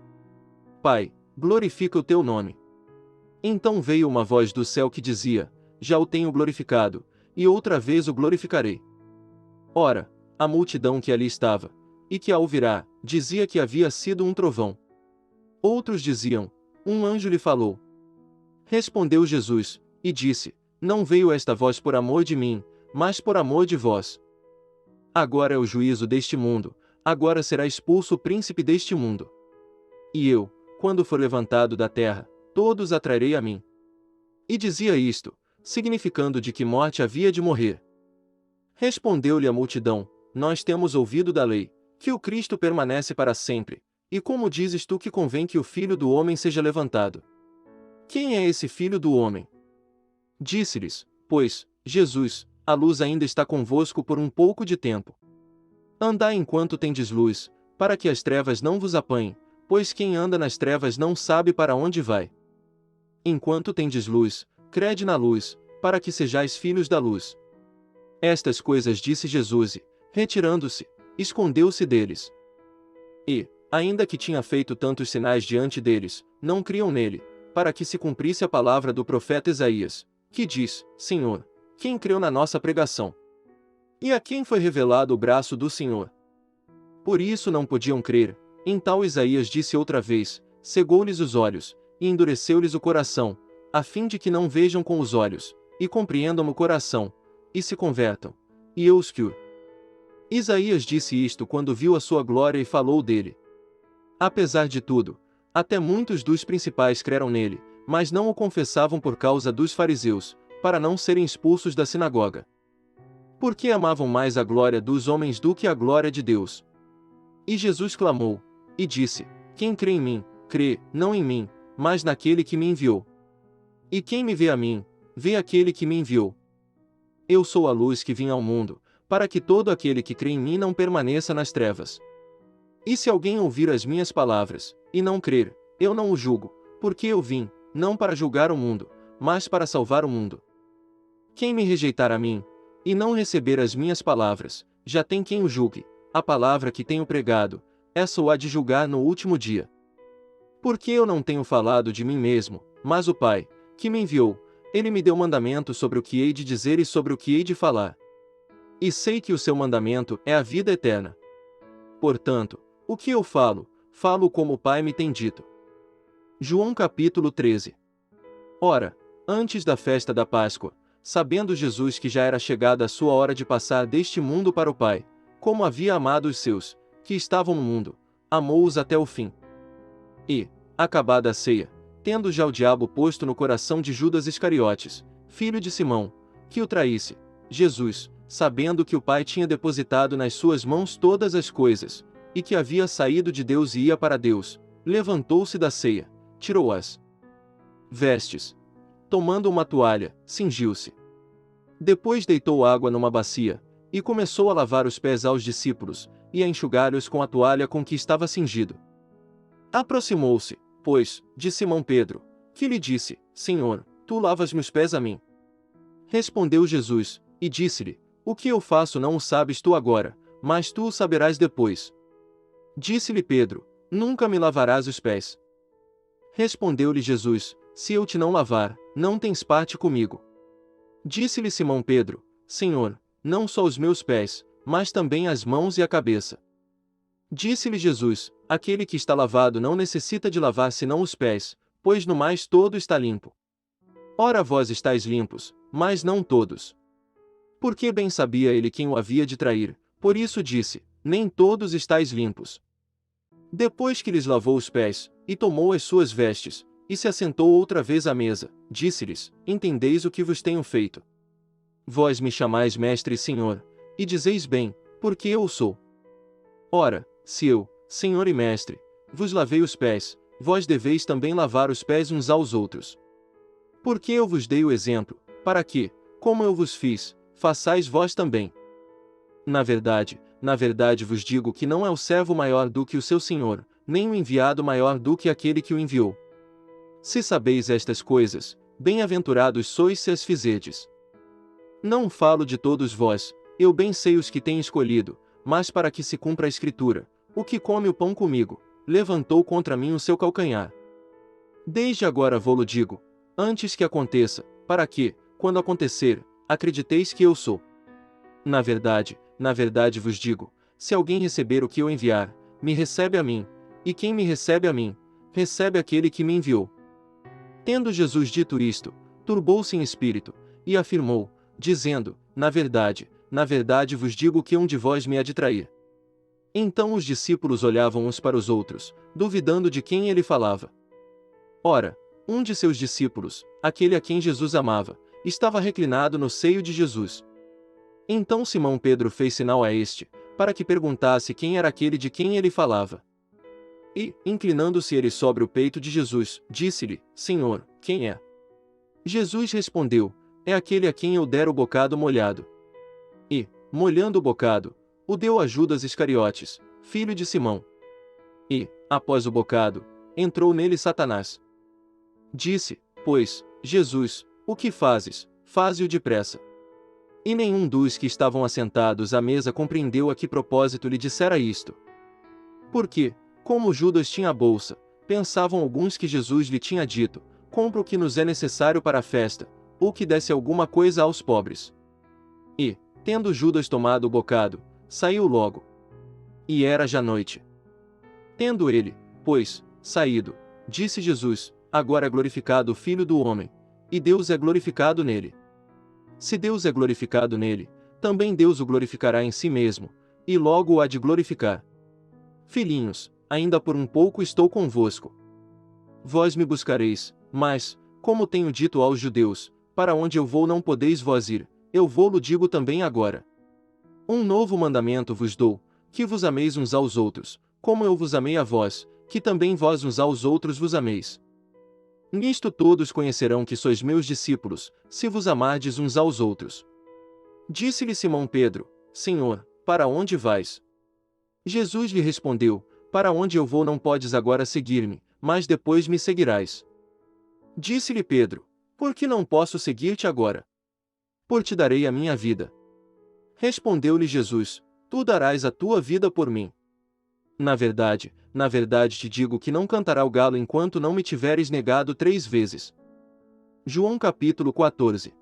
Speaker 1: Pai, glorifica o teu nome. Então veio uma voz do céu que dizia: Já o tenho glorificado, e outra vez o glorificarei. Ora, a multidão que ali estava, e que a ouvirá, dizia que havia sido um trovão. Outros diziam: Um anjo lhe falou. Respondeu Jesus, e disse: Não veio esta voz por amor de mim, mas por amor de vós. Agora é o juízo deste mundo, agora será expulso o príncipe deste mundo. E eu, quando for levantado da terra, todos atrairei a mim. E dizia isto, significando de que morte havia de morrer. Respondeu-lhe a multidão: Nós temos ouvido da lei, que o Cristo permanece para sempre, e como dizes tu que convém que o Filho do Homem seja levantado? Quem é esse Filho do Homem? Disse-lhes, pois, Jesus: A luz ainda está convosco por um pouco de tempo. Andai enquanto tendes luz, para que as trevas não vos apanhem, pois quem anda nas trevas não sabe para onde vai. Enquanto tendes luz, crede na luz, para que sejais filhos da luz. Estas coisas disse Jesus e, retirando-se, escondeu-se deles. E, ainda que tinha feito tantos sinais diante deles, não criam nele, para que se cumprisse a palavra do profeta Isaías, que diz: Senhor, quem creu na nossa pregação? E a quem foi revelado o braço do Senhor? Por isso não podiam crer. Então Isaías disse outra vez: Cegou-lhes os olhos, e endureceu-lhes o coração, a fim de que não vejam com os olhos, e compreendam o coração, e se convertam. E eu os curo. Isaías disse isto quando viu a sua glória e falou dele. Apesar de tudo, até muitos dos principais creram nele, mas não o confessavam por causa dos fariseus, para não serem expulsos da sinagoga. Porque amavam mais a glória dos homens do que a glória de Deus. E Jesus clamou, e disse: Quem crê em mim, crê, não em mim, mas naquele que me enviou. E quem me vê a mim, vê aquele que me enviou. Eu sou a luz que vim ao mundo, para que todo aquele que crê em mim não permaneça nas trevas. E se alguém ouvir as minhas palavras, e não crer, eu não o julgo, porque eu vim, não para julgar o mundo, mas para salvar o mundo. Quem me rejeitar a mim, e não receber as minhas palavras, já tem quem o julgue. A palavra que tenho pregado, essa o há de julgar no último dia. Porque eu não tenho falado de mim mesmo, mas o Pai, que me enviou, ele me deu mandamento sobre o que hei de dizer e sobre o que hei de falar. E sei que o seu mandamento é a vida eterna. Portanto, o que eu falo, falo como o Pai me tem dito. João capítulo 13. Ora, antes da festa da Páscoa, sabendo Jesus que já era chegada a sua hora de passar deste mundo para o Pai, como havia amado os seus, que estavam no mundo, amou-os até o fim. E, acabada a ceia, tendo já o diabo posto no coração de Judas Iscariotes, filho de Simão, que o traísse, Jesus, sabendo que o Pai tinha depositado nas suas mãos todas as coisas, e que havia saído de Deus e ia para Deus, levantou-se da ceia, tirou as vestes, tomando uma toalha, cingiu-se. Depois deitou água numa bacia, e começou a lavar os pés aos discípulos, e a enxugar-os com a toalha com que estava cingido. Aproximou-se, pois, de Simão Pedro, que lhe disse: Senhor, tu lavas meus pés a mim. Respondeu Jesus, e disse-lhe: O que eu faço não o sabes tu agora, mas tu o saberás depois. Disse-lhe Pedro: Nunca me lavarás os pés. Respondeu-lhe Jesus: Se eu te não lavar, não tens parte comigo. Disse-lhe Simão Pedro: Senhor, não só os meus pés, mas também as mãos e a cabeça. Disse-lhe Jesus: Aquele que está lavado não necessita de lavar senão os pés, pois no mais todo está limpo. Ora vós estáis limpos, mas não todos. Porque bem sabia ele quem o havia de trair, por isso disse: Nem todos estáis limpos. Depois que lhes lavou os pés, e tomou as suas vestes, e se assentou outra vez à mesa, disse-lhes: Entendeis o que vos tenho feito? Vós me chamais mestre e senhor, e dizeis bem, porque eu o sou. Ora, se eu, senhor e mestre, vos lavei os pés, vós deveis também lavar os pés uns aos outros. Porque eu vos dei o exemplo, para que, Como eu vos fiz, façais vós também. Na verdade vos digo que não é o servo maior do que o seu senhor, nem o enviado maior do que aquele que o enviou. Se sabeis estas coisas, bem-aventurados sois se as fizerdes. Não falo de todos vós, eu bem sei os que tenho escolhido, mas para que se cumpra a Escritura, o que come o pão comigo, levantou contra mim o seu calcanhar. Desde agora vou-lo digo, antes que aconteça, para que, quando acontecer, acrediteis que eu sou. Na verdade vos digo, se alguém receber o que eu enviar, me recebe a mim, e quem me recebe a mim, recebe aquele que me enviou. Tendo Jesus dito isto, turbou-se em espírito, e afirmou, dizendo, na verdade vos digo que um de vós me há de trair. Então os discípulos olhavam uns para os outros, duvidando de quem ele falava. Ora, um de seus discípulos, aquele a quem Jesus amava, estava reclinado no seio de Jesus. Então Simão Pedro fez sinal a este, para que perguntasse quem era aquele de quem ele falava. E, inclinando-se ele sobre o peito de Jesus, disse-lhe, Senhor, quem é? Jesus respondeu, é aquele a quem eu der o bocado molhado. E, molhando o bocado, o deu a Judas Iscariotes, filho de Simão. E, após o bocado, entrou nele Satanás. Disse, pois, Jesus, o que fazes? Faze-o depressa. E nenhum dos que estavam assentados à mesa compreendeu a que propósito lhe dissera isto. Porque, como Judas tinha a bolsa, pensavam alguns que Jesus lhe tinha dito, compra o que nos é necessário para a festa, ou que desse alguma coisa aos pobres. E, tendo Judas tomado o bocado, saiu logo. E era já noite. Tendo ele, pois, saído, disse Jesus, agora é glorificado o Filho do Homem, e Deus é glorificado nele. Se Deus é glorificado nele, também Deus o glorificará em si mesmo, e logo o há de glorificar. Filhinhos, ainda por um pouco estou convosco. Vós me buscareis, mas, como tenho dito aos judeus, para onde eu vou não podeis vós ir, eu vou-lo digo também agora. Um novo mandamento vos dou, que vos ameis uns aos outros, como eu vos amei a vós, que também vós uns aos outros vos ameis. Nisto todos conhecerão que sois meus discípulos, se vos amardes uns aos outros. Disse-lhe Simão Pedro, Senhor, para onde vais? Jesus lhe respondeu, para onde eu vou não podes agora seguir-me, mas depois me seguirás. Disse-lhe Pedro, por que não posso seguir-te agora? Por te darei a minha vida. Respondeu-lhe Jesus, tu darás a tua vida por mim. Na verdade te digo que não cantará o galo enquanto não me tiveres negado 3 vezes. João capítulo 14.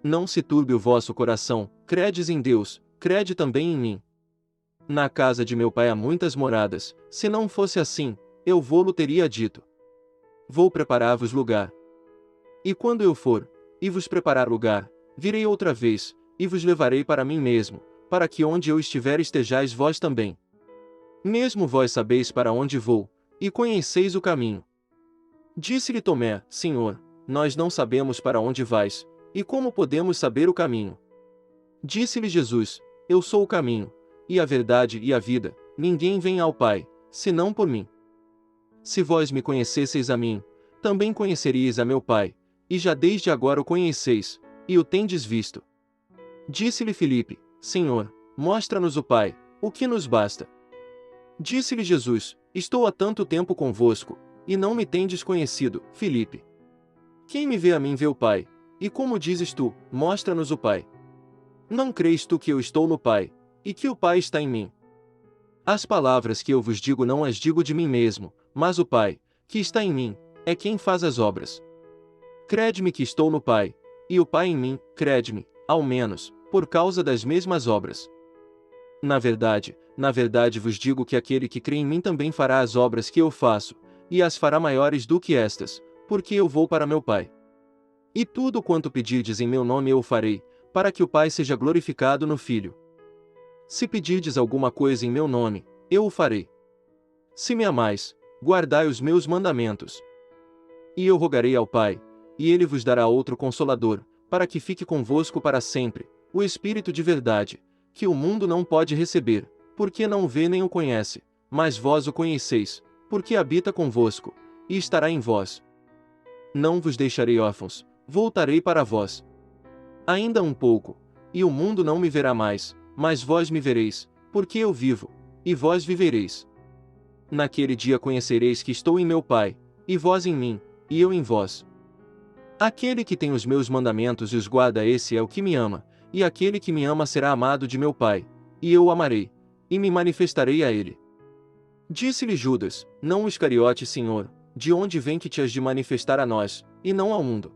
Speaker 1: Não se turbe o vosso coração, credes em Deus, crede também em mim. Na casa de meu pai há muitas moradas, se não fosse assim, eu vô-lo teria dito. Vou preparar-vos lugar. E quando eu for, e vos preparar lugar, virei outra vez, e vos levarei para mim mesmo, para que onde eu estiver estejais vós também. Mesmo vós sabeis para onde vou, e conheceis o caminho. Disse-lhe Tomé, Senhor, nós não sabemos para onde vais, e como podemos saber o caminho? Disse-lhe Jesus, eu sou o caminho, e a verdade e a vida, ninguém vem ao Pai, senão por mim. Se vós me conhecesseis a mim, também conheceríeis a meu Pai, e já desde agora o conheceis, e o tendes visto. Disse-lhe Filipe, Senhor, mostra-nos o Pai, o que nos basta. Disse-lhe Jesus, estou há tanto tempo convosco, e não me tendes conhecido, Filipe. Quem me vê a mim vê o Pai, e como dizes tu, mostra-nos o Pai. Não crês tu que eu estou no Pai, e que o Pai está em mim? As palavras que eu vos digo não as digo de mim mesmo, mas o Pai, que está em mim, é quem faz as obras. Crede-me que estou no Pai, e o Pai em mim, crede-me, ao menos, por causa das mesmas obras. Na verdade vos digo que aquele que crê em mim também fará as obras que eu faço, e as fará maiores do que estas, porque eu vou para meu Pai. E tudo quanto pedirdes em meu nome eu o farei, para que o Pai seja glorificado no Filho. Se pedirdes alguma coisa em meu nome, eu o farei. Se me amais, guardai os meus mandamentos. E eu rogarei ao Pai, e ele vos dará outro Consolador, para que fique convosco para sempre, o Espírito de verdade, que o mundo não pode receber, porque não o vê nem o conhece, mas vós o conheceis, porque habita convosco, e estará em vós. Não vos deixarei órfãos, voltarei para vós. Ainda um pouco, e o mundo não me verá mais, mas vós me vereis, porque eu vivo, e vós vivereis. Naquele dia conhecereis que estou em meu Pai, e vós em mim, e eu em vós. Aquele que tem os meus mandamentos e os guarda, esse é o que me ama, e aquele que me ama será amado de meu Pai, e eu o amarei, e me manifestarei a ele. Disse-lhe Judas, não o Iscariote: Senhor, de onde vem que te has de manifestar a nós, e não ao mundo?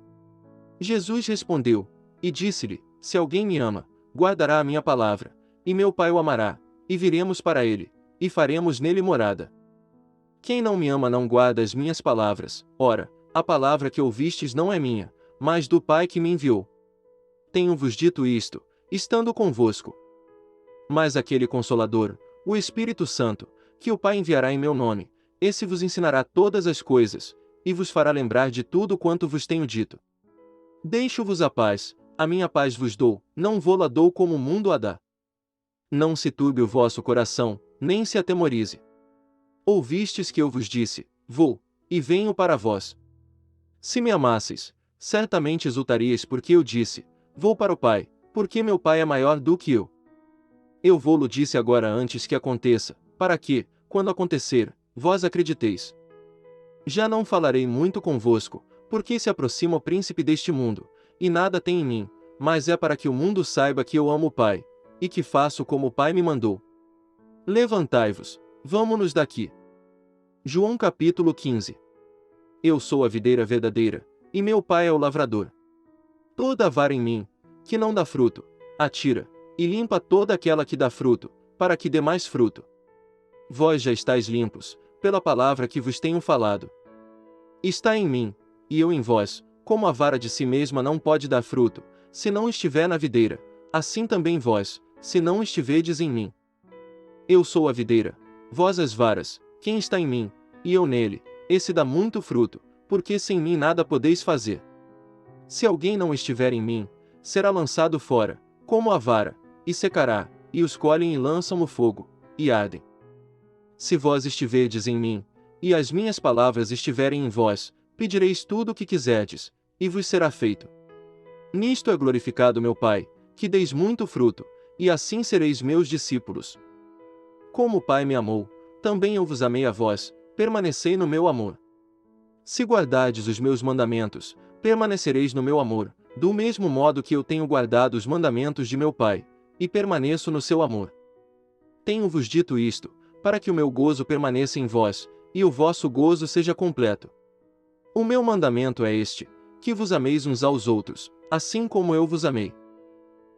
Speaker 1: Jesus respondeu, e disse-lhe, se alguém me ama, guardará a minha palavra, e meu Pai o amará, e viremos para ele, e faremos nele morada. Quem não me ama não guarda as minhas palavras. Ora, a palavra que ouvistes não é minha, mas do Pai que me enviou. Tenho-vos dito isto, estando convosco. Mas aquele Consolador, o Espírito Santo, que o Pai enviará em meu nome, esse vos ensinará todas as coisas, e vos fará lembrar de tudo quanto vos tenho dito. Deixo-vos a paz, a minha paz vos dou, não vô-la dou como o mundo a dá. Não se turbe o vosso coração, nem se atemorize. Ouvistes que eu vos disse, vou, e venho para vós. Se me amasseis, certamente exultaríeis porque eu disse, vou para o Pai, porque meu Pai é maior do que eu. Eu vô-lo disse agora antes que aconteça, para que, quando acontecer, vós acrediteis. Já não falarei muito convosco, porque se aproxima o príncipe deste mundo, e nada tem em mim, mas é para que o mundo saiba que eu amo o Pai, e que faço como o Pai me mandou. Levantai-vos, vamo-nos daqui. João capítulo 15. Eu sou a videira verdadeira, e meu Pai é o lavrador. Toda vara em mim, que não dá fruto, atira, e limpa toda aquela que dá fruto, para que dê mais fruto. Vós já estáis limpos, pela palavra que vos tenho falado. Está em mim, e eu em vós, como a vara de si mesma não pode dar fruto, se não estiver na videira, assim também vós, se não estiverdes em mim. Eu sou a videira, vós as varas, quem está em mim, e eu nele, esse dá muito fruto, porque sem mim nada podeis fazer. Se alguém não estiver em mim, será lançado fora, como a vara, e secará, e os colhem e lançam no fogo, e ardem. Se vós estiverdes em mim, e as minhas palavras estiverem em vós, pedireis tudo o que quiserdes, e vos será feito. Nisto é glorificado meu Pai, que deis muito fruto, e assim sereis meus discípulos. Como o Pai me amou, também eu vos amei a vós, permanecei no meu amor. Se guardardes os meus mandamentos, permanecereis no meu amor, do mesmo modo que eu tenho guardado os mandamentos de meu Pai, e permaneço no seu amor. Tenho-vos dito isto, para que o meu gozo permaneça em vós, e o vosso gozo seja completo. O meu mandamento é este, que vos ameis uns aos outros, assim como eu vos amei.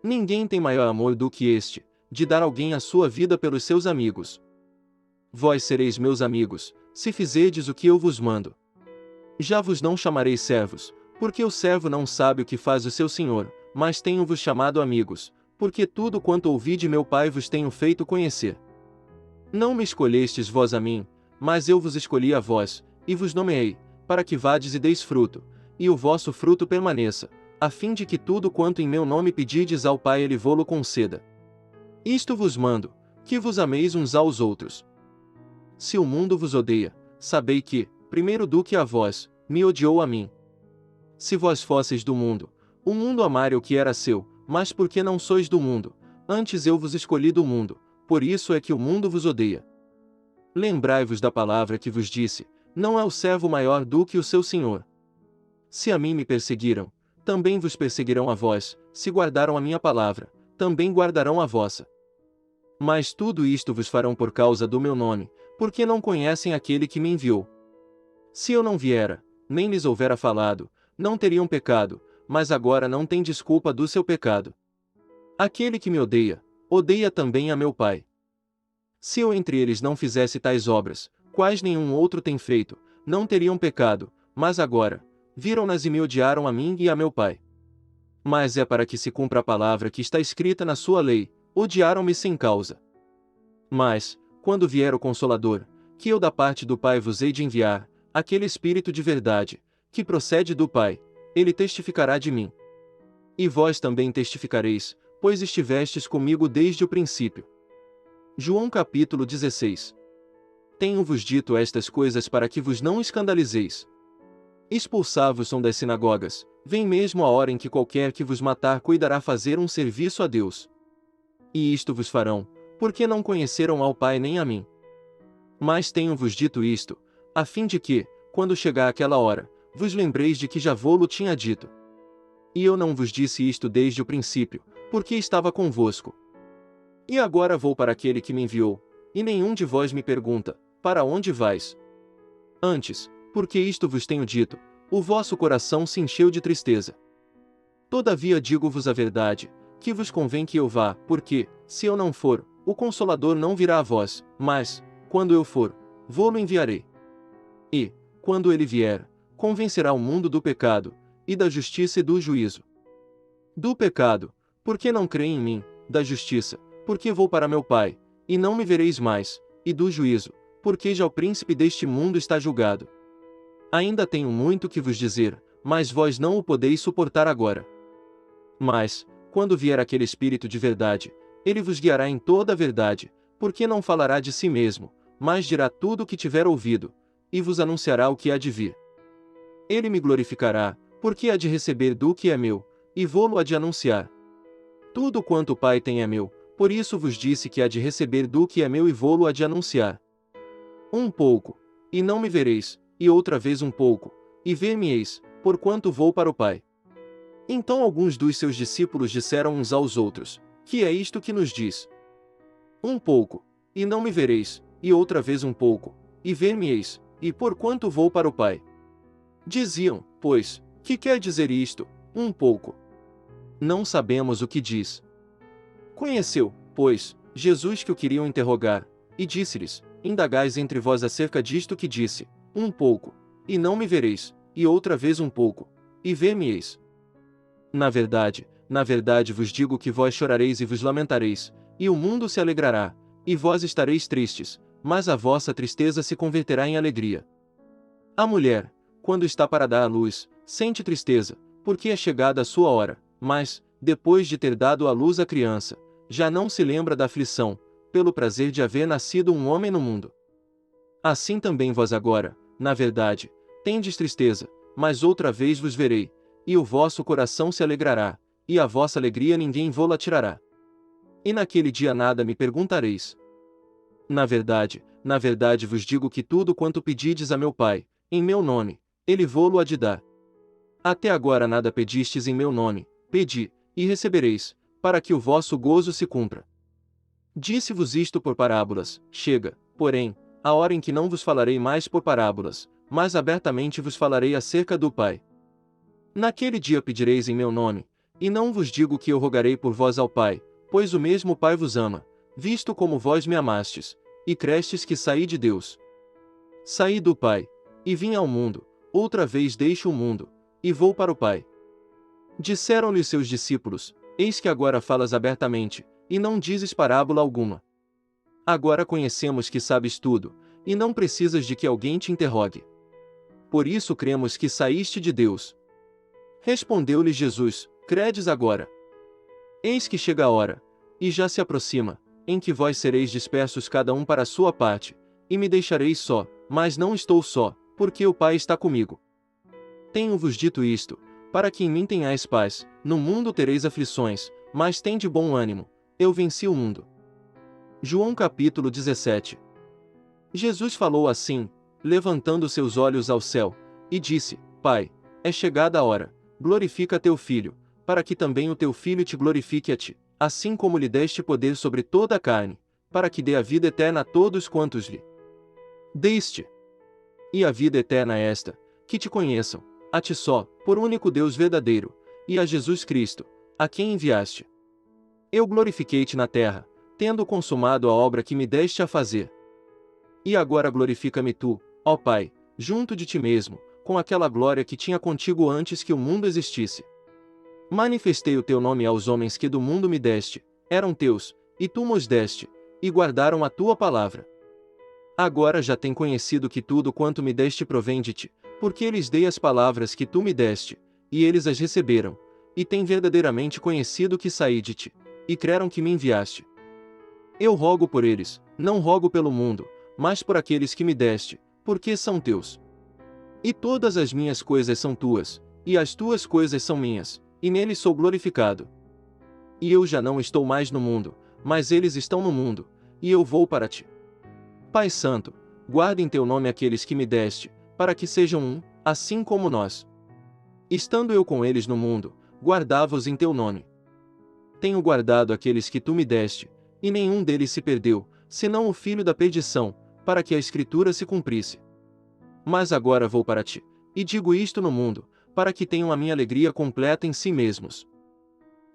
Speaker 1: Ninguém tem maior amor do que este, de dar alguém a sua vida pelos seus amigos. Vós sereis meus amigos, se fizerdes o que eu vos mando. Já vos não chamarei servos, porque o servo não sabe o que faz o seu senhor, mas tenho-vos chamado amigos, porque tudo quanto ouvi de meu Pai vos tenho feito conhecer. Não me escolhestes vós a mim, mas eu vos escolhi a vós, e vos nomeei, para que vades e deis fruto, e o vosso fruto permaneça, a fim de que tudo quanto em meu nome pedirdes ao Pai ele vô-lo conceda. Isto vos mando, que vos ameis uns aos outros. Se o mundo vos odeia, sabei que, primeiro do que a vós, me odiou a mim. Se vós fosseis do mundo, o mundo amaria o que era seu, mas porque não sois do mundo, antes eu vos escolhi do mundo, por isso é que o mundo vos odeia. Lembrai-vos da palavra que vos disse, não é o servo maior do que o seu senhor. Se a mim me perseguiram, também vos perseguirão a vós, se guardaram a minha palavra, também guardarão a vossa. Mas tudo isto vos farão por causa do meu nome, porque não conhecem aquele que me enviou. Se eu não viera, nem lhes houvera falado, não teriam pecado, mas agora não tem desculpa do seu pecado. Aquele que me odeia, odeia também a meu Pai. Se eu entre eles não fizesse tais obras, quais nenhum outro tem feito, não teriam pecado, mas agora, viram-nas e me odiaram a mim e a meu Pai. Mas é para que se cumpra a palavra que está escrita na sua lei, odiaram-me sem causa. Mas, quando vier o Consolador, que eu da parte do Pai vos hei de enviar, aquele Espírito de verdade, que procede do Pai, ele testificará de mim. E vós também testificareis, pois estivestes comigo desde o princípio. João capítulo 16. Tenho-vos dito estas coisas para que vos não escandalizeis. Expulsai-vos são das sinagogas, vem mesmo a hora em que qualquer que vos matar cuidará fazer um serviço a Deus. E isto vos farão, porque não conheceram ao Pai nem a mim. Mas tenho-vos dito isto, a fim de que, quando chegar aquela hora, vos lembreis de que já vô-lo tinha dito. E eu não vos disse isto desde o princípio, porque estava convosco. E agora vou para aquele que me enviou, e nenhum de vós me pergunta, para onde vais? Antes, porque isto vos tenho dito, o vosso coração se encheu de tristeza. Todavia digo-vos a verdade, que vos convém que eu vá, porque, se eu não for, o Consolador não virá a vós, mas, quando eu for, vô-lo enviarei. E, quando ele vier, convencerá o mundo do pecado, e da justiça e do juízo. Do pecado, porque não creem em mim, da justiça, porque vou para meu Pai, e não me vereis mais, e do juízo, porque já o príncipe deste mundo está julgado. Ainda tenho muito que vos dizer, mas vós não o podeis suportar agora. Mas, quando vier aquele Espírito de verdade, ele vos guiará em toda a verdade, porque não falará de si mesmo, mas dirá tudo o que tiver ouvido, e vos anunciará o que há de vir. Ele me glorificará, porque há de receber do que é meu, e vô-lo há de anunciar. Tudo quanto o Pai tem é meu, por isso vos disse que há de receber do que é meu e vô-lo há de anunciar. Um pouco, e não me vereis, e outra vez um pouco, e ver-me-eis, porquanto vou para o Pai. Então alguns dos seus discípulos disseram uns aos outros, que é isto que nos diz? Um pouco, e não me vereis, e outra vez um pouco, e ver-me-eis, e porquanto vou para o Pai. Diziam, pois, que quer dizer isto, um pouco? Não sabemos o que diz. Conheceu, pois, Jesus que o queriam interrogar, e disse-lhes, indagais entre vós acerca disto que disse, um pouco, e não me vereis, e outra vez um pouco, e ver-me-eis. Na verdade vos digo que vós chorareis e vos lamentareis, e o mundo se alegrará, e vós estareis tristes, mas a vossa tristeza se converterá em alegria. A mulher, quando está para dar à luz, sente tristeza, porque é chegada a sua hora, mas, depois de ter dado à luz a criança, já não se lembra da aflição, pelo prazer de haver nascido um homem no mundo. Assim também vós agora, na verdade, tendes tristeza, mas outra vez vos verei, e o vosso coração se alegrará, e a vossa alegria ninguém vô-la tirará. E naquele dia nada me perguntareis. Na verdade vos digo que tudo quanto pedides a meu Pai, em meu nome, ele vô-lo há de dar. Até agora nada pedistes em meu nome, pedi, e recebereis, para que o vosso gozo se cumpra. Disse-vos isto por parábolas, chega, porém, a hora em que não vos falarei mais por parábolas, mas abertamente vos falarei acerca do Pai. Naquele dia pedireis em meu nome, e não vos digo que eu rogarei por vós ao Pai, pois o mesmo Pai vos ama, visto como vós me amastes, e crestes que saí de Deus. Saí do Pai, e vim ao mundo, outra vez deixo o mundo, e vou para o Pai. Disseram-lhe seus discípulos, eis que agora falas abertamente, e não dizes parábola alguma. Agora conhecemos que sabes tudo, e não precisas de que alguém te interrogue. Por isso cremos que saíste de Deus. Respondeu-lhe Jesus, credes agora? Eis que chega a hora, e já se aproxima, em que vós sereis dispersos cada um para a sua parte, e me deixareis só, mas não estou só, porque o Pai está comigo. Tenho-vos dito isto, para que em mim tenhais paz, no mundo tereis aflições, mas tende bom ânimo, eu venci o mundo. João capítulo 17. Jesus falou assim, levantando seus olhos ao céu, e disse, Pai, é chegada a hora, glorifica teu Filho, para que também o teu Filho te glorifique a ti, assim como lhe deste poder sobre toda a carne, para que dê a vida eterna a todos quantos lhe deste. E a vida eterna é esta, que te conheçam, a ti só, por único Deus verdadeiro, e a Jesus Cristo, a quem enviaste. Eu glorifiquei-te na terra, tendo consumado a obra que me deste a fazer. E agora glorifica-me tu, ó Pai, junto de ti mesmo, com aquela glória que tinha contigo antes que o mundo existisse. Manifestei o teu nome aos homens que do mundo me deste, eram teus, e tu mos deste, e guardaram a tua palavra. Agora já têm conhecido que tudo quanto me deste provém de ti, porque lhes dei as palavras que tu me deste, e eles as receberam, e têm verdadeiramente conhecido que saí de ti, e creram que me enviaste. Eu rogo por eles, não rogo pelo mundo, mas por aqueles que me deste, porque são teus. E todas as minhas coisas são tuas, e as tuas coisas são minhas, e nele sou glorificado. E eu já não estou mais no mundo, mas eles estão no mundo, e eu vou para ti. Pai Santo, guarda em teu nome aqueles que me deste, para que sejam um, assim como nós. Estando eu com eles no mundo, guardava-os em teu nome. Tenho guardado aqueles que tu me deste, e nenhum deles se perdeu, senão o filho da perdição, para que a Escritura se cumprisse. Mas agora vou para ti, e digo isto no mundo, para que tenham a minha alegria completa em si mesmos.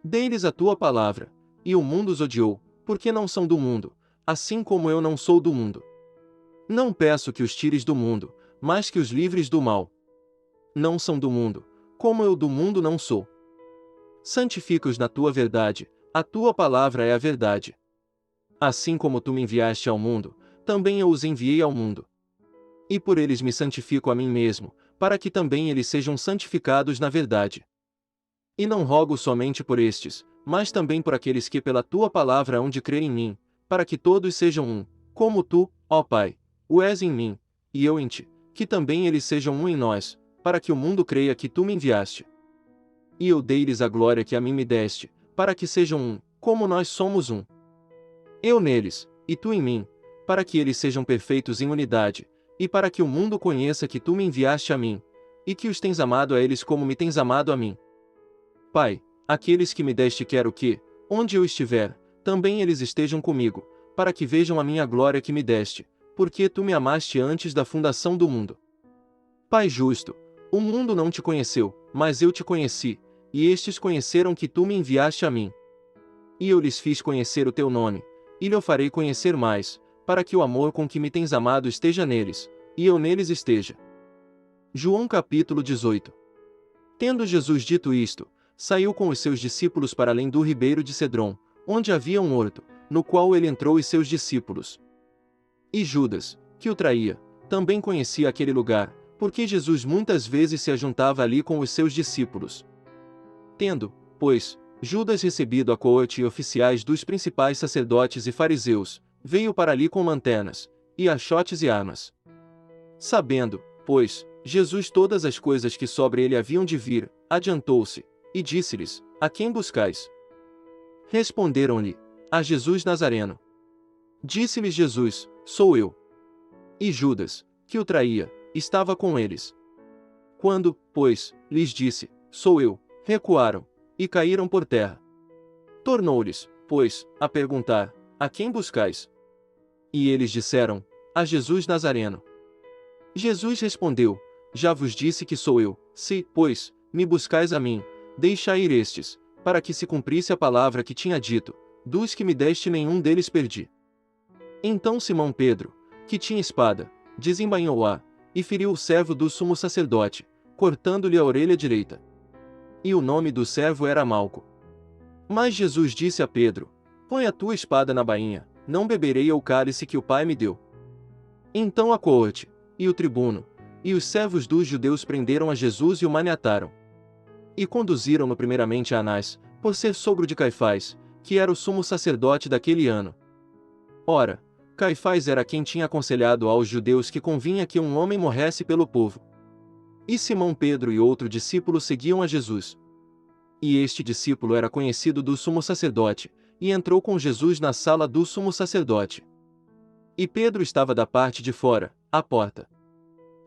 Speaker 1: Dei-lhes a tua palavra, e o mundo os odiou, porque não são do mundo, assim como eu não sou do mundo. Não peço que os tires do mundo, mas que os livres do mal. Não são do mundo, como eu do mundo não sou. Santifica-os na tua verdade, a tua palavra é a verdade. Assim como tu me enviaste ao mundo, também eu os enviei ao mundo. E por eles me santifico a mim mesmo, para que também eles sejam santificados na verdade. E não rogo somente por estes, mas também por aqueles que pela tua palavra hão de crer em mim, para que todos sejam um, como tu, ó Pai, o és em mim, e eu em ti, que também eles sejam um em nós, para que o mundo creia que tu me enviaste. E eu dei-lhes a glória que a mim me deste, para que sejam um, como nós somos um. Eu neles, e tu em mim, para que eles sejam perfeitos em unidade, e para que o mundo conheça que tu me enviaste a mim, e que os tens amado a eles como me tens amado a mim. Pai, aqueles que me deste quero que, onde eu estiver, também eles estejam comigo, para que vejam a minha glória que me deste, porque tu me amaste antes da fundação do mundo. Pai justo, o mundo não te conheceu, mas eu te conheci, e estes conheceram que tu me enviaste a mim. E eu lhes fiz conhecer o teu nome, e lhe farei conhecer mais, para que o amor com que me tens amado esteja neles, e eu neles esteja. João capítulo 18. Tendo Jesus dito isto, saiu com os seus discípulos para além do ribeiro de Cedrom, onde havia um horto, no qual ele entrou e seus discípulos. E Judas, que o traía, também conhecia aquele lugar, porque Jesus muitas vezes se ajuntava ali com os seus discípulos. Tendo, pois, Judas recebido a coorte e oficiais dos principais sacerdotes e fariseus, veio para ali com lanternas, e achotes e armas. Sabendo, pois, Jesus todas as coisas que sobre ele haviam de vir, adiantou-se, e disse-lhes: A quem buscais? Responderam-lhe: A Jesus Nazareno. Disse-lhes Jesus: Sou eu. E Judas, que o traía, estava com eles. Quando, pois, lhes disse: Sou eu, recuaram, e caíram por terra. Tornou-lhes, pois, a perguntar: A quem buscais? E eles disseram: A Jesus Nazareno. Jesus respondeu: Já vos disse que sou eu. Se, pois, me buscais a mim, deixai ir estes, para que se cumprisse a palavra que tinha dito: Dos que me deste nenhum deles perdi. Então Simão Pedro, que tinha espada, desembainhou-a, e feriu o servo do sumo sacerdote, cortando-lhe a orelha direita. E o nome do servo era Malco. Mas Jesus disse a Pedro: Põe a tua espada na bainha, não beberei o cálice que o Pai me deu. Então a coorte, e o tribuno, e os servos dos judeus prenderam a Jesus e o maniataram. E conduziram-no primeiramente a Anás, por ser sogro de Caifás, que era o sumo sacerdote daquele ano. Ora, Caifás era quem tinha aconselhado aos judeus que convinha que um homem morresse pelo povo. E Simão Pedro e outro discípulo seguiam a Jesus. E este discípulo era conhecido do sumo sacerdote, e entrou com Jesus na sala do sumo sacerdote. E Pedro estava da parte de fora, à porta.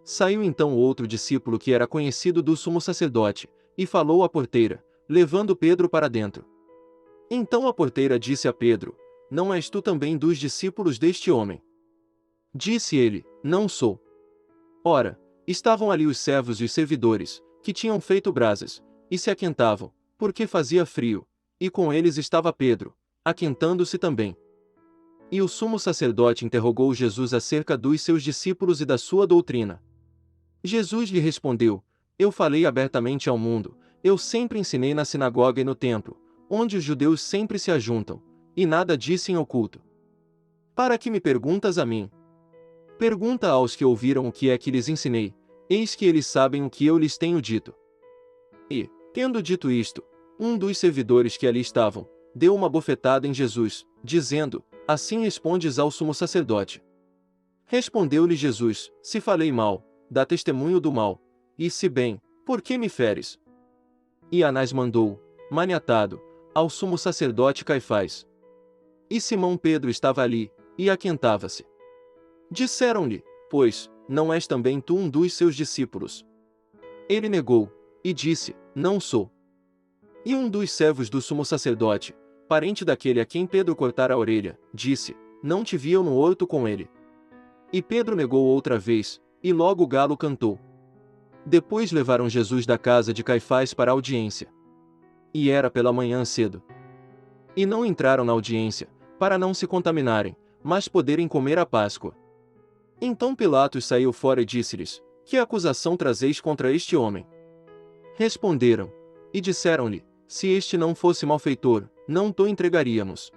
Speaker 1: Saiu então outro discípulo que era conhecido do sumo sacerdote, e falou à porteira, levando Pedro para dentro. Então a porteira disse a Pedro: Não és tu também dos discípulos deste homem? Disse ele: Não sou. Ora, estavam ali os servos e os servidores, que tinham feito brasas, e se aquentavam, porque fazia frio, e com eles estava Pedro, aquentando-se também. E o sumo sacerdote interrogou Jesus acerca dos seus discípulos e da sua doutrina. Jesus lhe respondeu: Eu falei abertamente ao mundo, eu sempre ensinei na sinagoga e no templo, onde os judeus sempre se ajuntam, e nada disse em oculto. Para que me perguntas a mim? Pergunta aos que ouviram o que é que lhes ensinei, eis que eles sabem o que eu lhes tenho dito. E, tendo dito isto, um dos servidores que ali estavam, deu uma bofetada em Jesus, dizendo: Assim respondes ao sumo sacerdote. Respondeu-lhe Jesus: Se falei mal, dá testemunho do mal, e se bem, por que me feres? E Anás mandou, maniatado, ao sumo sacerdote Caifás. E Simão Pedro estava ali, e aquentava-se. Disseram-lhe, pois, não és também tu um dos seus discípulos? Ele negou, e disse, não sou. E um dos servos do sumo sacerdote, parente daquele a quem Pedro cortara a orelha, disse, não te vi eu no horto com ele. E Pedro negou outra vez, e logo o galo cantou. Depois levaram Jesus da casa de Caifás para a audiência. E era pela manhã cedo. E não entraram na audiência, para não se contaminarem, mas poderem comer a Páscoa. Então Pilatos saiu fora e disse-lhes, que acusação trazeis contra este homem? Responderam, e disseram-lhe, se este não fosse malfeitor, não to entregaríamos.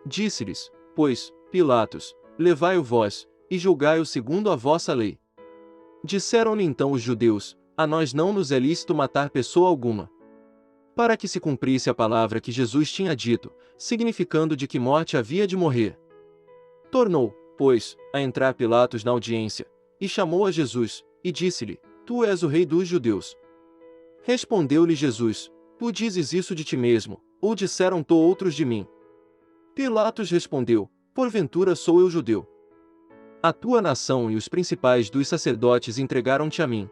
Speaker 1: Disse-lhes, pois, Pilatos, levai-o vós, e julgai-o segundo a vossa lei. Disseram-lhe então os judeus, a nós não nos é lícito matar pessoa alguma. Para que se cumprisse a palavra que Jesus tinha dito, significando de que morte havia de morrer. Tornou, pois, a entrar Pilatos na audiência, e chamou a Jesus, e disse-lhe, tu és o rei dos judeus. Respondeu-lhe Jesus, tu dizes isso de ti mesmo, ou disseram-to outros de mim? Pilatos respondeu, porventura sou eu judeu. A tua nação e os principais dos sacerdotes entregaram-te a mim.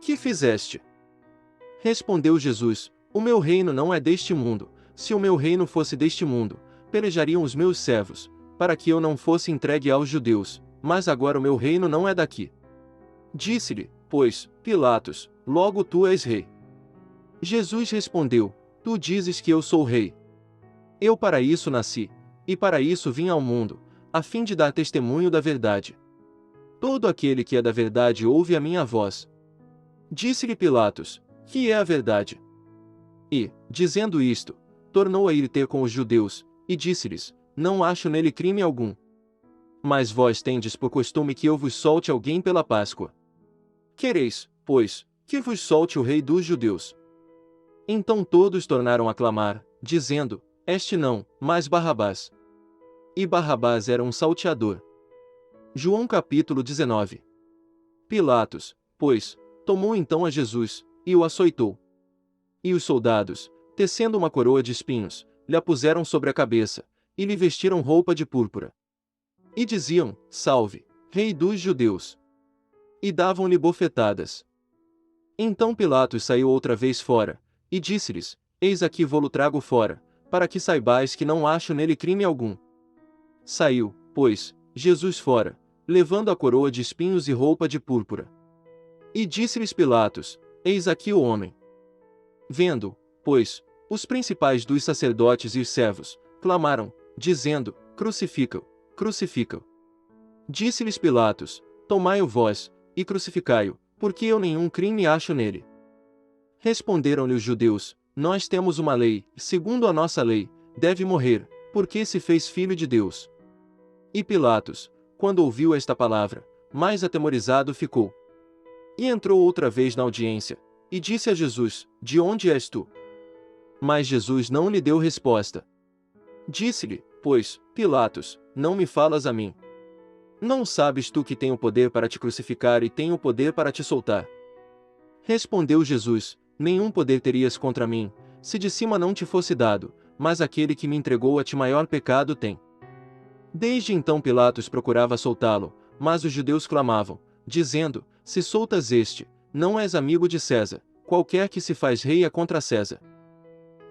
Speaker 1: Que fizeste? Respondeu Jesus, o meu reino não é deste mundo, se o meu reino fosse deste mundo, pelejariam os meus servos, para que eu não fosse entregue aos judeus, mas agora o meu reino não é daqui. Disse-lhe, pois, Pilatos, logo tu és rei. Jesus respondeu, tu dizes que eu sou rei. Eu para isso nasci, e para isso vim ao mundo, a fim de dar testemunho da verdade. Todo aquele que é da verdade ouve a minha voz. Disse-lhe Pilatos, que é a verdade? E, dizendo isto, tornou a ir ter com os judeus, e disse-lhes, não acho nele crime algum. Mas vós tendes por costume que eu vos solte alguém pela Páscoa. Quereis, pois, que vos solte o rei dos judeus? Então todos tornaram a clamar, dizendo, este não, mas Barrabás. E Barrabás era um salteador. João capítulo 19. Pilatos, pois, tomou então a Jesus, e o açoitou. E os soldados, tecendo uma coroa de espinhos, lhe a puseram sobre a cabeça, e lhe vestiram roupa de púrpura. E diziam, salve, rei dos judeus. E davam-lhe bofetadas. Então Pilatos saiu outra vez fora, e disse-lhes, eis aqui vou-lo trago fora, para que saibais que não acho nele crime algum. Saiu, pois, Jesus fora, levando a coroa de espinhos e roupa de púrpura. E disse-lhes Pilatos, eis aqui o homem. Vendo, pois, os principais dos sacerdotes e os servos, clamaram, dizendo, crucifica-o, crucifica-o. Disse-lhes Pilatos, tomai-o vós, e crucificai-o, porque eu nenhum crime acho nele. Responderam-lhe os judeus, nós temos uma lei, segundo a nossa lei, deve morrer, porque se fez filho de Deus. E Pilatos, quando ouviu esta palavra, mais atemorizado ficou. E entrou outra vez na audiência, e disse a Jesus, de onde és tu? Mas Jesus não lhe deu resposta. Disse-lhe, pois, Pilatos, não me falas a mim. Não sabes tu que tenho poder para te crucificar e tenho poder para te soltar? Respondeu Jesus, nenhum poder terias contra mim, se de cima não te fosse dado, mas aquele que me entregou a ti maior pecado tem. Desde então Pilatos procurava soltá-lo, mas os judeus clamavam, dizendo, se soltas este, não és amigo de César, qualquer que se faz rei é contra César.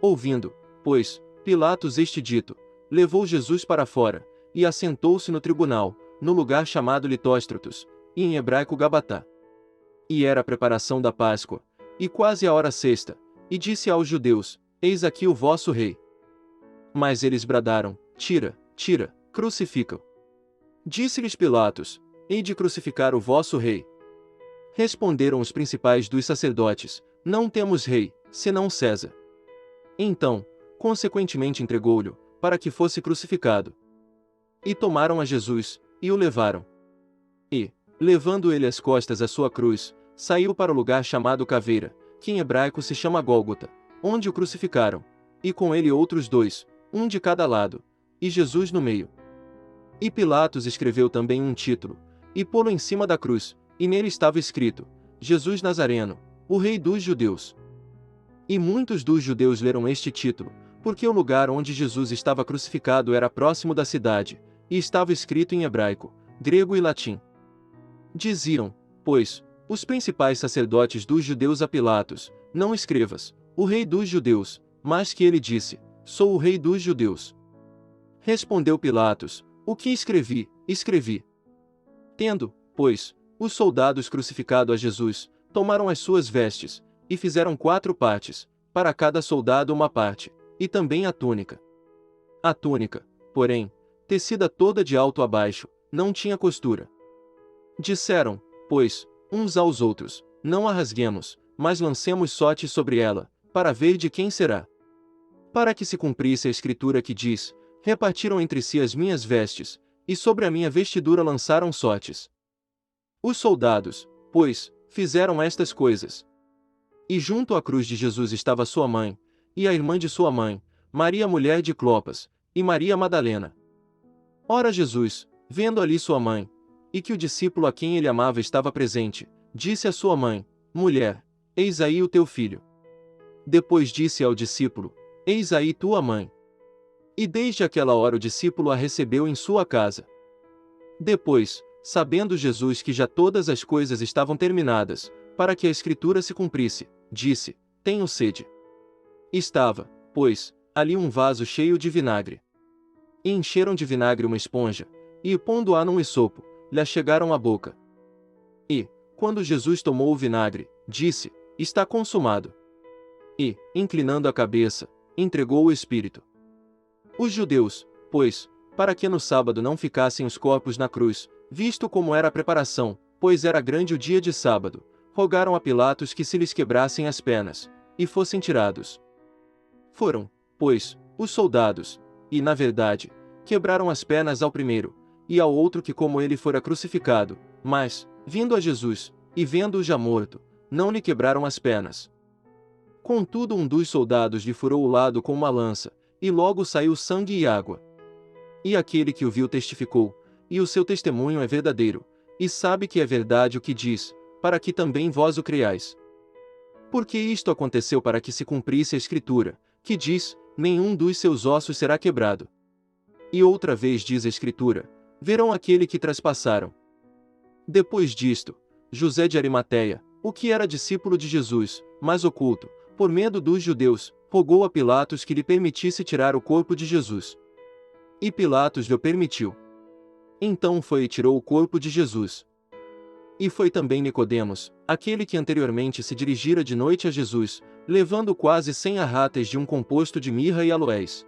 Speaker 1: Ouvindo, pois, Pilatos este dito, levou Jesus para fora, e assentou-se no tribunal, no lugar chamado Litóstratos, e em hebraico Gabatá. E era a preparação da Páscoa, e quase a hora sexta, e disse aos judeus, eis aqui o vosso rei. Mas eles bradaram, tira, tira, crucifica-o. Disse-lhes Pilatos, hei de crucificar o vosso rei. Responderam os principais dos sacerdotes, não temos rei, senão César. Então, consequentemente entregou-lhe, para que fosse crucificado. E tomaram a Jesus, e o levaram. E, levando ele às costas a sua cruz, saiu para o lugar chamado Caveira, que em hebraico se chama Gólgota, onde o crucificaram, e com ele outros dois, um de cada lado, e Jesus no meio. E Pilatos escreveu também um título, e pô-lo em cima da cruz, e nele estava escrito: Jesus Nazareno, o Rei dos Judeus. E muitos dos judeus leram este título, porque o lugar onde Jesus estava crucificado era próximo da cidade, e estava escrito em hebraico, grego e latim. Diziam, pois, os principais sacerdotes dos judeus a Pilatos: não escrevas, o Rei dos Judeus, mas que ele disse: sou o Rei dos Judeus. Respondeu Pilatos: o que escrevi, escrevi. Tendo, pois, os soldados crucificado a Jesus, tomaram as suas vestes, e fizeram 4 partes, para cada soldado uma parte, e também a túnica. A túnica, porém, tecida toda de alto a baixo, não tinha costura. Disseram, pois, uns aos outros: não a rasguemos, mas lancemos sorte sobre ela, para ver de quem será. Para que se cumprisse a escritura que diz: repartiram entre si as minhas vestes, e sobre a minha vestidura lançaram sortes. Os soldados, pois, fizeram estas coisas. E junto à cruz de Jesus estava sua mãe, e a irmã de sua mãe, Maria mulher de Clopas, e Maria Madalena. Ora Jesus, vendo ali sua mãe, e que o discípulo a quem ele amava estava presente, disse à sua mãe: mulher, eis aí o teu filho. Depois disse ao discípulo: eis aí tua mãe. E desde aquela hora o discípulo a recebeu em sua casa. Depois, sabendo Jesus que já todas as coisas estavam terminadas, para que a escritura se cumprisse, disse: tenho sede. Estava, pois, ali um vaso cheio de vinagre. E encheram de vinagre uma esponja, e pondo-a num esopo, lhe achegaram à boca. E, quando Jesus tomou o vinagre, disse: está consumado. E, inclinando a cabeça, entregou o Espírito. Os judeus, pois, para que no sábado não ficassem os corpos na cruz, visto como era a preparação, pois era grande o dia de sábado, rogaram a Pilatos que se lhes quebrassem as pernas, e fossem tirados. Foram, pois, os soldados, e, na verdade, quebraram as pernas ao primeiro, e ao outro que como ele fora crucificado, mas, vindo a Jesus, e vendo-o já morto, não lhe quebraram as pernas. Contudo um dos soldados lhe furou o lado com uma lança, e logo saiu sangue e água. E aquele que o viu testificou, e o seu testemunho é verdadeiro, e sabe que é verdade o que diz, para que também vós o creiais. Porque isto aconteceu para que se cumprisse a Escritura, que diz: nenhum dos seus ossos será quebrado. E outra vez diz a Escritura: verão aquele que traspassaram. Depois disto, José de Arimateia, o que era discípulo de Jesus, mas oculto, por medo dos judeus, rogou a Pilatos que lhe permitisse tirar o corpo de Jesus. E Pilatos lhe permitiu. Então foi e tirou o corpo de Jesus. E foi também Nicodemos, aquele que anteriormente se dirigira de noite a Jesus, levando quase 100 arratas de um composto de mirra e aloés.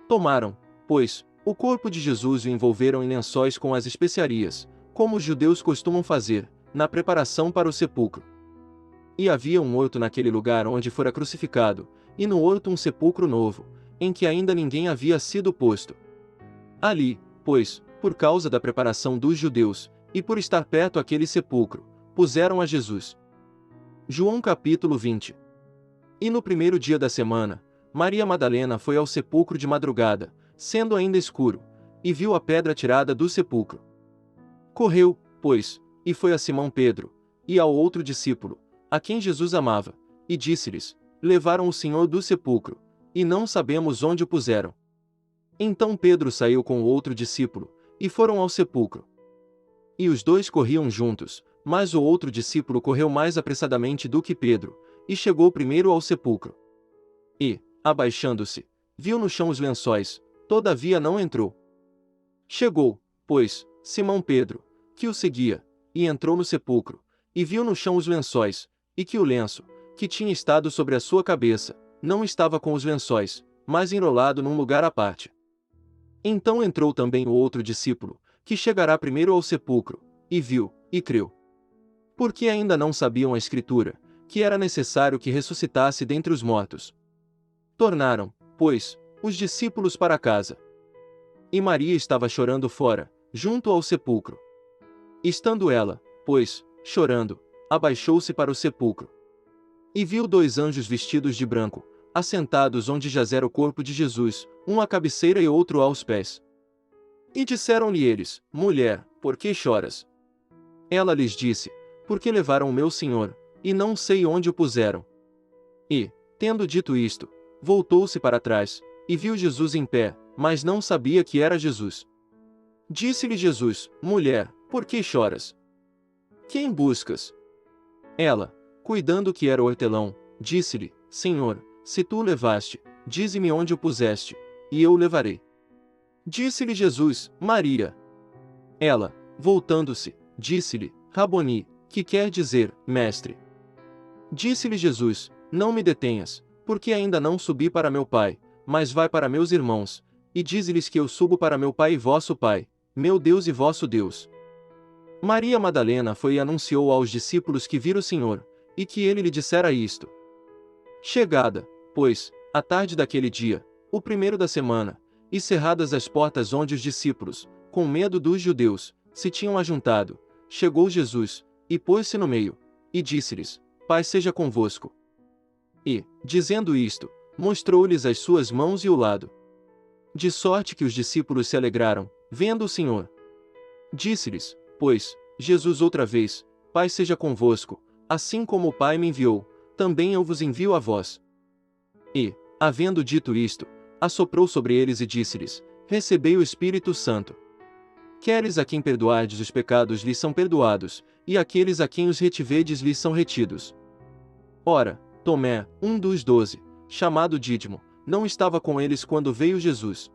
Speaker 1: Tomaram, pois, o corpo de Jesus e o envolveram em lençóis com as especiarias, como os judeus costumam fazer, na preparação para o sepulcro. E havia um horto naquele lugar onde fora crucificado, e no horto um sepulcro novo, em que ainda ninguém havia sido posto. Ali, pois, por causa da preparação dos judeus, e por estar perto aquele sepulcro, puseram a Jesus. João capítulo 20. E no primeiro dia da semana, Maria Madalena foi ao sepulcro de madrugada, sendo ainda escuro, e viu a pedra tirada do sepulcro. Correu, pois, e foi a Simão Pedro, e ao outro discípulo, a quem Jesus amava, e disse-lhes: levaram o Senhor do sepulcro, e não sabemos onde o puseram. Então Pedro saiu com o outro discípulo, e foram ao sepulcro. E os dois corriam juntos, mas o outro discípulo correu mais apressadamente do que Pedro, e chegou primeiro ao sepulcro. E, abaixando-se, viu no chão os lençóis, todavia não entrou. Chegou, pois, Simão Pedro, que o seguia, e entrou no sepulcro, e viu no chão os lençóis, e que o lenço, que tinha estado sobre a sua cabeça, não estava com os lençóis, mas enrolado num lugar à parte. Então entrou também o outro discípulo, que chegará primeiro ao sepulcro, e viu, e creu. Porque ainda não sabiam a Escritura, que era necessário que ressuscitasse dentre os mortos. Tornaram, pois, os discípulos para casa. E Maria estava chorando fora, junto ao sepulcro. Estando ela, pois, chorando, abaixou-se para o sepulcro. E viu 2 anjos vestidos de branco, assentados onde jazera o corpo de Jesus, um à cabeceira e outro aos pés. E disseram-lhe eles: mulher, por que choras? Ela lhes disse: Por que levaram o meu Senhor, e não sei onde o puseram? E, tendo dito isto, voltou-se para trás, e viu Jesus em pé, mas não sabia que era Jesus. Disse-lhe Jesus: Mulher, por que choras? Quem buscas? Ela, cuidando que era o hortelão, disse-lhe: Senhor, se tu o levaste, dize-me onde o puseste, e eu o levarei. Disse-lhe Jesus: Maria. Ela, voltando-se, disse-lhe: Raboni, que quer dizer, mestre. Disse-lhe Jesus: Não me detenhas, porque ainda não subi para meu Pai, mas vai para meus irmãos, e dize-lhes que eu subo para meu Pai e vosso Pai, meu Deus e vosso Deus. Maria Madalena foi e anunciou aos discípulos que vira o Senhor, e que ele lhe dissera isto. Chegada, pois, a tarde daquele dia, o primeiro da semana, e cerradas as portas onde os discípulos, com medo dos judeus, se tinham ajuntado, chegou Jesus, e pôs-se no meio, e disse-lhes: Paz seja convosco. E, dizendo isto, mostrou-lhes as suas mãos e o lado. De sorte que os discípulos se alegraram, vendo o Senhor. Disse-lhes, pois, Jesus outra vez: Paz seja convosco, assim como o Pai me enviou, também eu vos envio a vós. E, havendo dito isto, assoprou sobre eles e disse-lhes: Recebei o Espírito Santo. Queres a quem perdoardes os pecados lhes são perdoados, e aqueles a quem os retiverdes lhes são retidos. Ora, Tomé, um dos 12, chamado Dídimo, não estava com eles quando veio Jesus.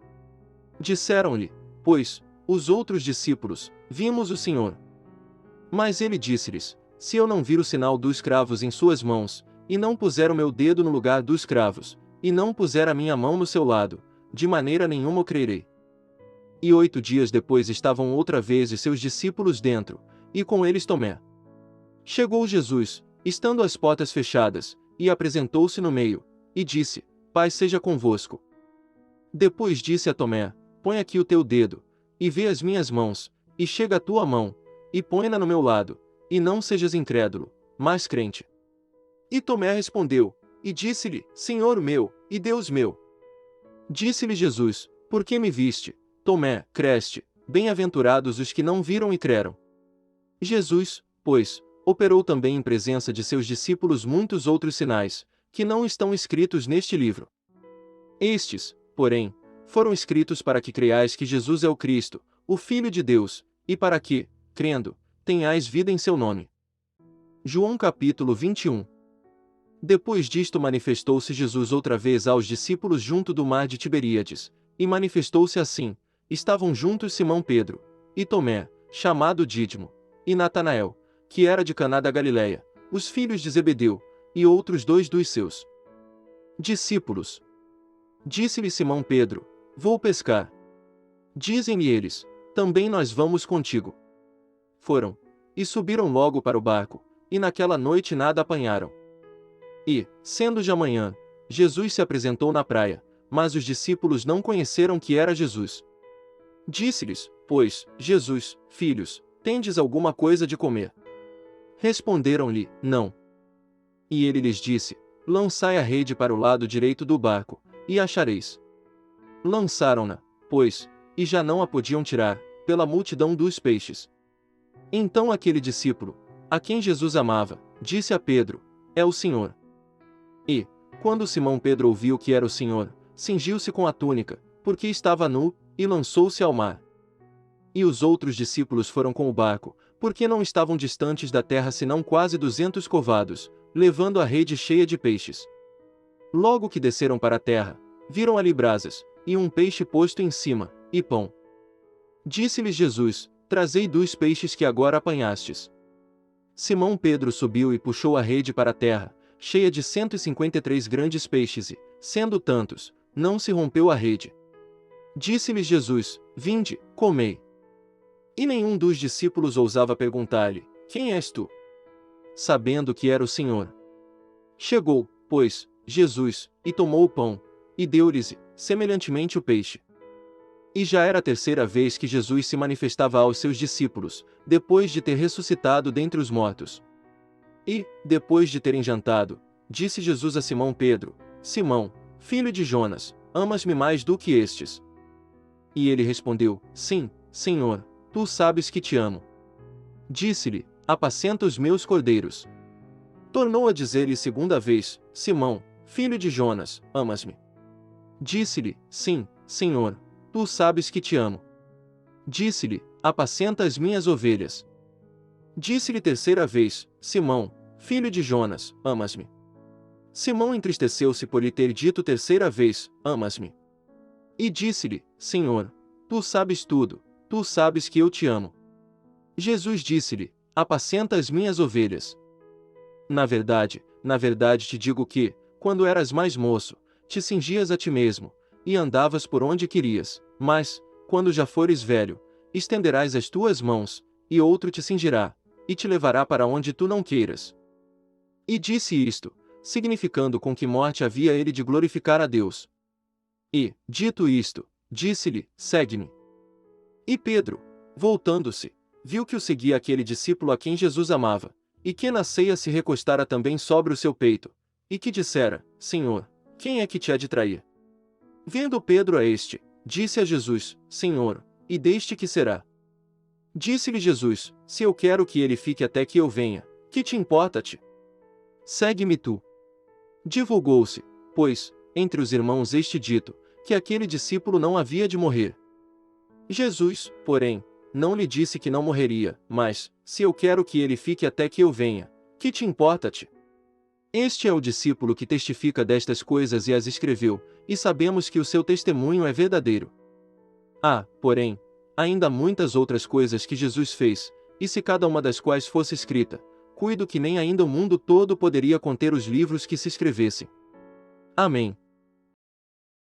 Speaker 1: Disseram-lhe, pois, os outros discípulos: Vimos o Senhor. Mas ele disse-lhes: Se eu não vir o sinal dos cravos em suas mãos, e não puser o meu dedo no lugar dos cravos, e não puser a minha mão no seu lado, de maneira nenhuma eu crerei. E 8 dias depois estavam outra vez os seus discípulos dentro, e com eles Tomé. Chegou Jesus, estando as portas fechadas, e apresentou-se no meio, e disse: Paz seja convosco. Depois disse a Tomé: Põe aqui o teu dedo, e vê as minhas mãos, e chega a tua mão, e põe-na no meu lado, e não sejas incrédulo, mas crente. E Tomé respondeu, e disse-lhe: Senhor meu, e Deus meu. Disse-lhe Jesus: Por que me viste, Tomé, creste? Bem-aventurados os que não viram e creram. Jesus, pois, operou também em presença de seus discípulos muitos outros sinais, que não estão escritos neste livro. Estes, porém, foram escritos para que creiais que Jesus é o Cristo, o Filho de Deus, e para que, crendo, tenhais vida em seu nome. João capítulo 21. Depois disto manifestou-se Jesus outra vez aos discípulos junto do mar de Tiberíades, e manifestou-se assim: estavam juntos Simão Pedro, e Tomé, chamado Dídimo, e Natanael, que era de Caná da Galileia, os filhos de Zebedeu, e outros 2 dos seus discípulos. Disse-lhe Simão Pedro: Vou pescar. Dizem-lhe eles: Também nós vamos contigo. Foram, e subiram logo para o barco, e naquela noite nada apanharam. E, sendo já manhã, Jesus se apresentou na praia, mas os discípulos não conheceram que era Jesus. Disse-lhes, pois, Jesus: Filhos, tendes alguma coisa de comer? Responderam-lhe: Não. E ele lhes disse: Lançai a rede para o lado direito do barco, e achareis. Lançaram-na, pois, e já não a podiam tirar, pela multidão dos peixes. Então aquele discípulo, a quem Jesus amava, disse a Pedro: É o Senhor. E, quando Simão Pedro ouviu que era o Senhor, cingiu-se com a túnica, porque estava nu, e lançou-se ao mar. E os outros discípulos foram com o barco, porque não estavam distantes da terra senão quase 200 covados, levando a rede cheia de peixes. Logo que desceram para a terra, viram ali brasas, e um peixe posto em cima, e pão. Disse-lhes Jesus: Trazei 2 peixes que agora apanhastes. Simão Pedro subiu e puxou a rede para a terra, cheia de 153 grandes peixes e, sendo tantos, não se rompeu a rede. Disse-lhes Jesus: Vinde, comei. E nenhum dos discípulos ousava perguntar-lhe: Quem és tu? Sabendo que era o Senhor. Chegou, pois, Jesus, e tomou o pão, e deu-lhes, semelhantemente o peixe. E já era a 3ª vez que Jesus se manifestava aos seus discípulos, depois de ter ressuscitado dentre os mortos. E, depois de terem jantado, disse Jesus a Simão Pedro: Simão, filho de Jonas, amas-me mais do que estes? E ele respondeu: Sim, Senhor, tu sabes que te amo. Disse-lhe: apacenta os meus cordeiros. Tornou a dizer-lhe segunda vez: Simão, filho de Jonas, amas-me? Disse-lhe: sim, Senhor, tu sabes que te amo. Disse-lhe: apacenta as minhas ovelhas. Disse-lhe terceira vez: Simão, filho de Jonas, amas-me? Simão entristeceu-se por lhe ter dito terceira vez: amas-me? E disse-lhe: Senhor, tu sabes tudo, tu sabes que eu te amo. Jesus disse-lhe: apacenta as minhas ovelhas. Na verdade te digo que, quando eras mais moço, te cingias a ti mesmo, e andavas por onde querias, mas, quando já fores velho, estenderás as tuas mãos, e outro te cingirá, e te levará para onde tu não queiras. E disse isto, significando com que morte havia ele de glorificar a Deus. E, dito isto, disse-lhe: segue-me. E Pedro, voltando-se, viu que o seguia aquele discípulo a quem Jesus amava, e que na ceia se recostara também sobre o seu peito, e que dissera: Senhor, quem é que te há de trair? Vendo Pedro a este, disse a Jesus: Senhor, e deste que será? Disse-lhe Jesus: se eu quero que ele fique até que eu venha, que te importa-te? Segue-me tu. Divulgou-se, pois, entre os irmãos este dito, que aquele discípulo não havia de morrer. Jesus, porém, não lhe disse que não morreria, mas, se eu quero que ele fique até que eu venha, que te importa-te? Este é o discípulo que testifica destas coisas e as escreveu, e sabemos que o seu testemunho é verdadeiro. Há, porém, ainda muitas outras coisas que Jesus fez, e se cada uma das quais fosse escrita, cuido que nem ainda o mundo todo poderia conter os livros que se escrevessem. Amém.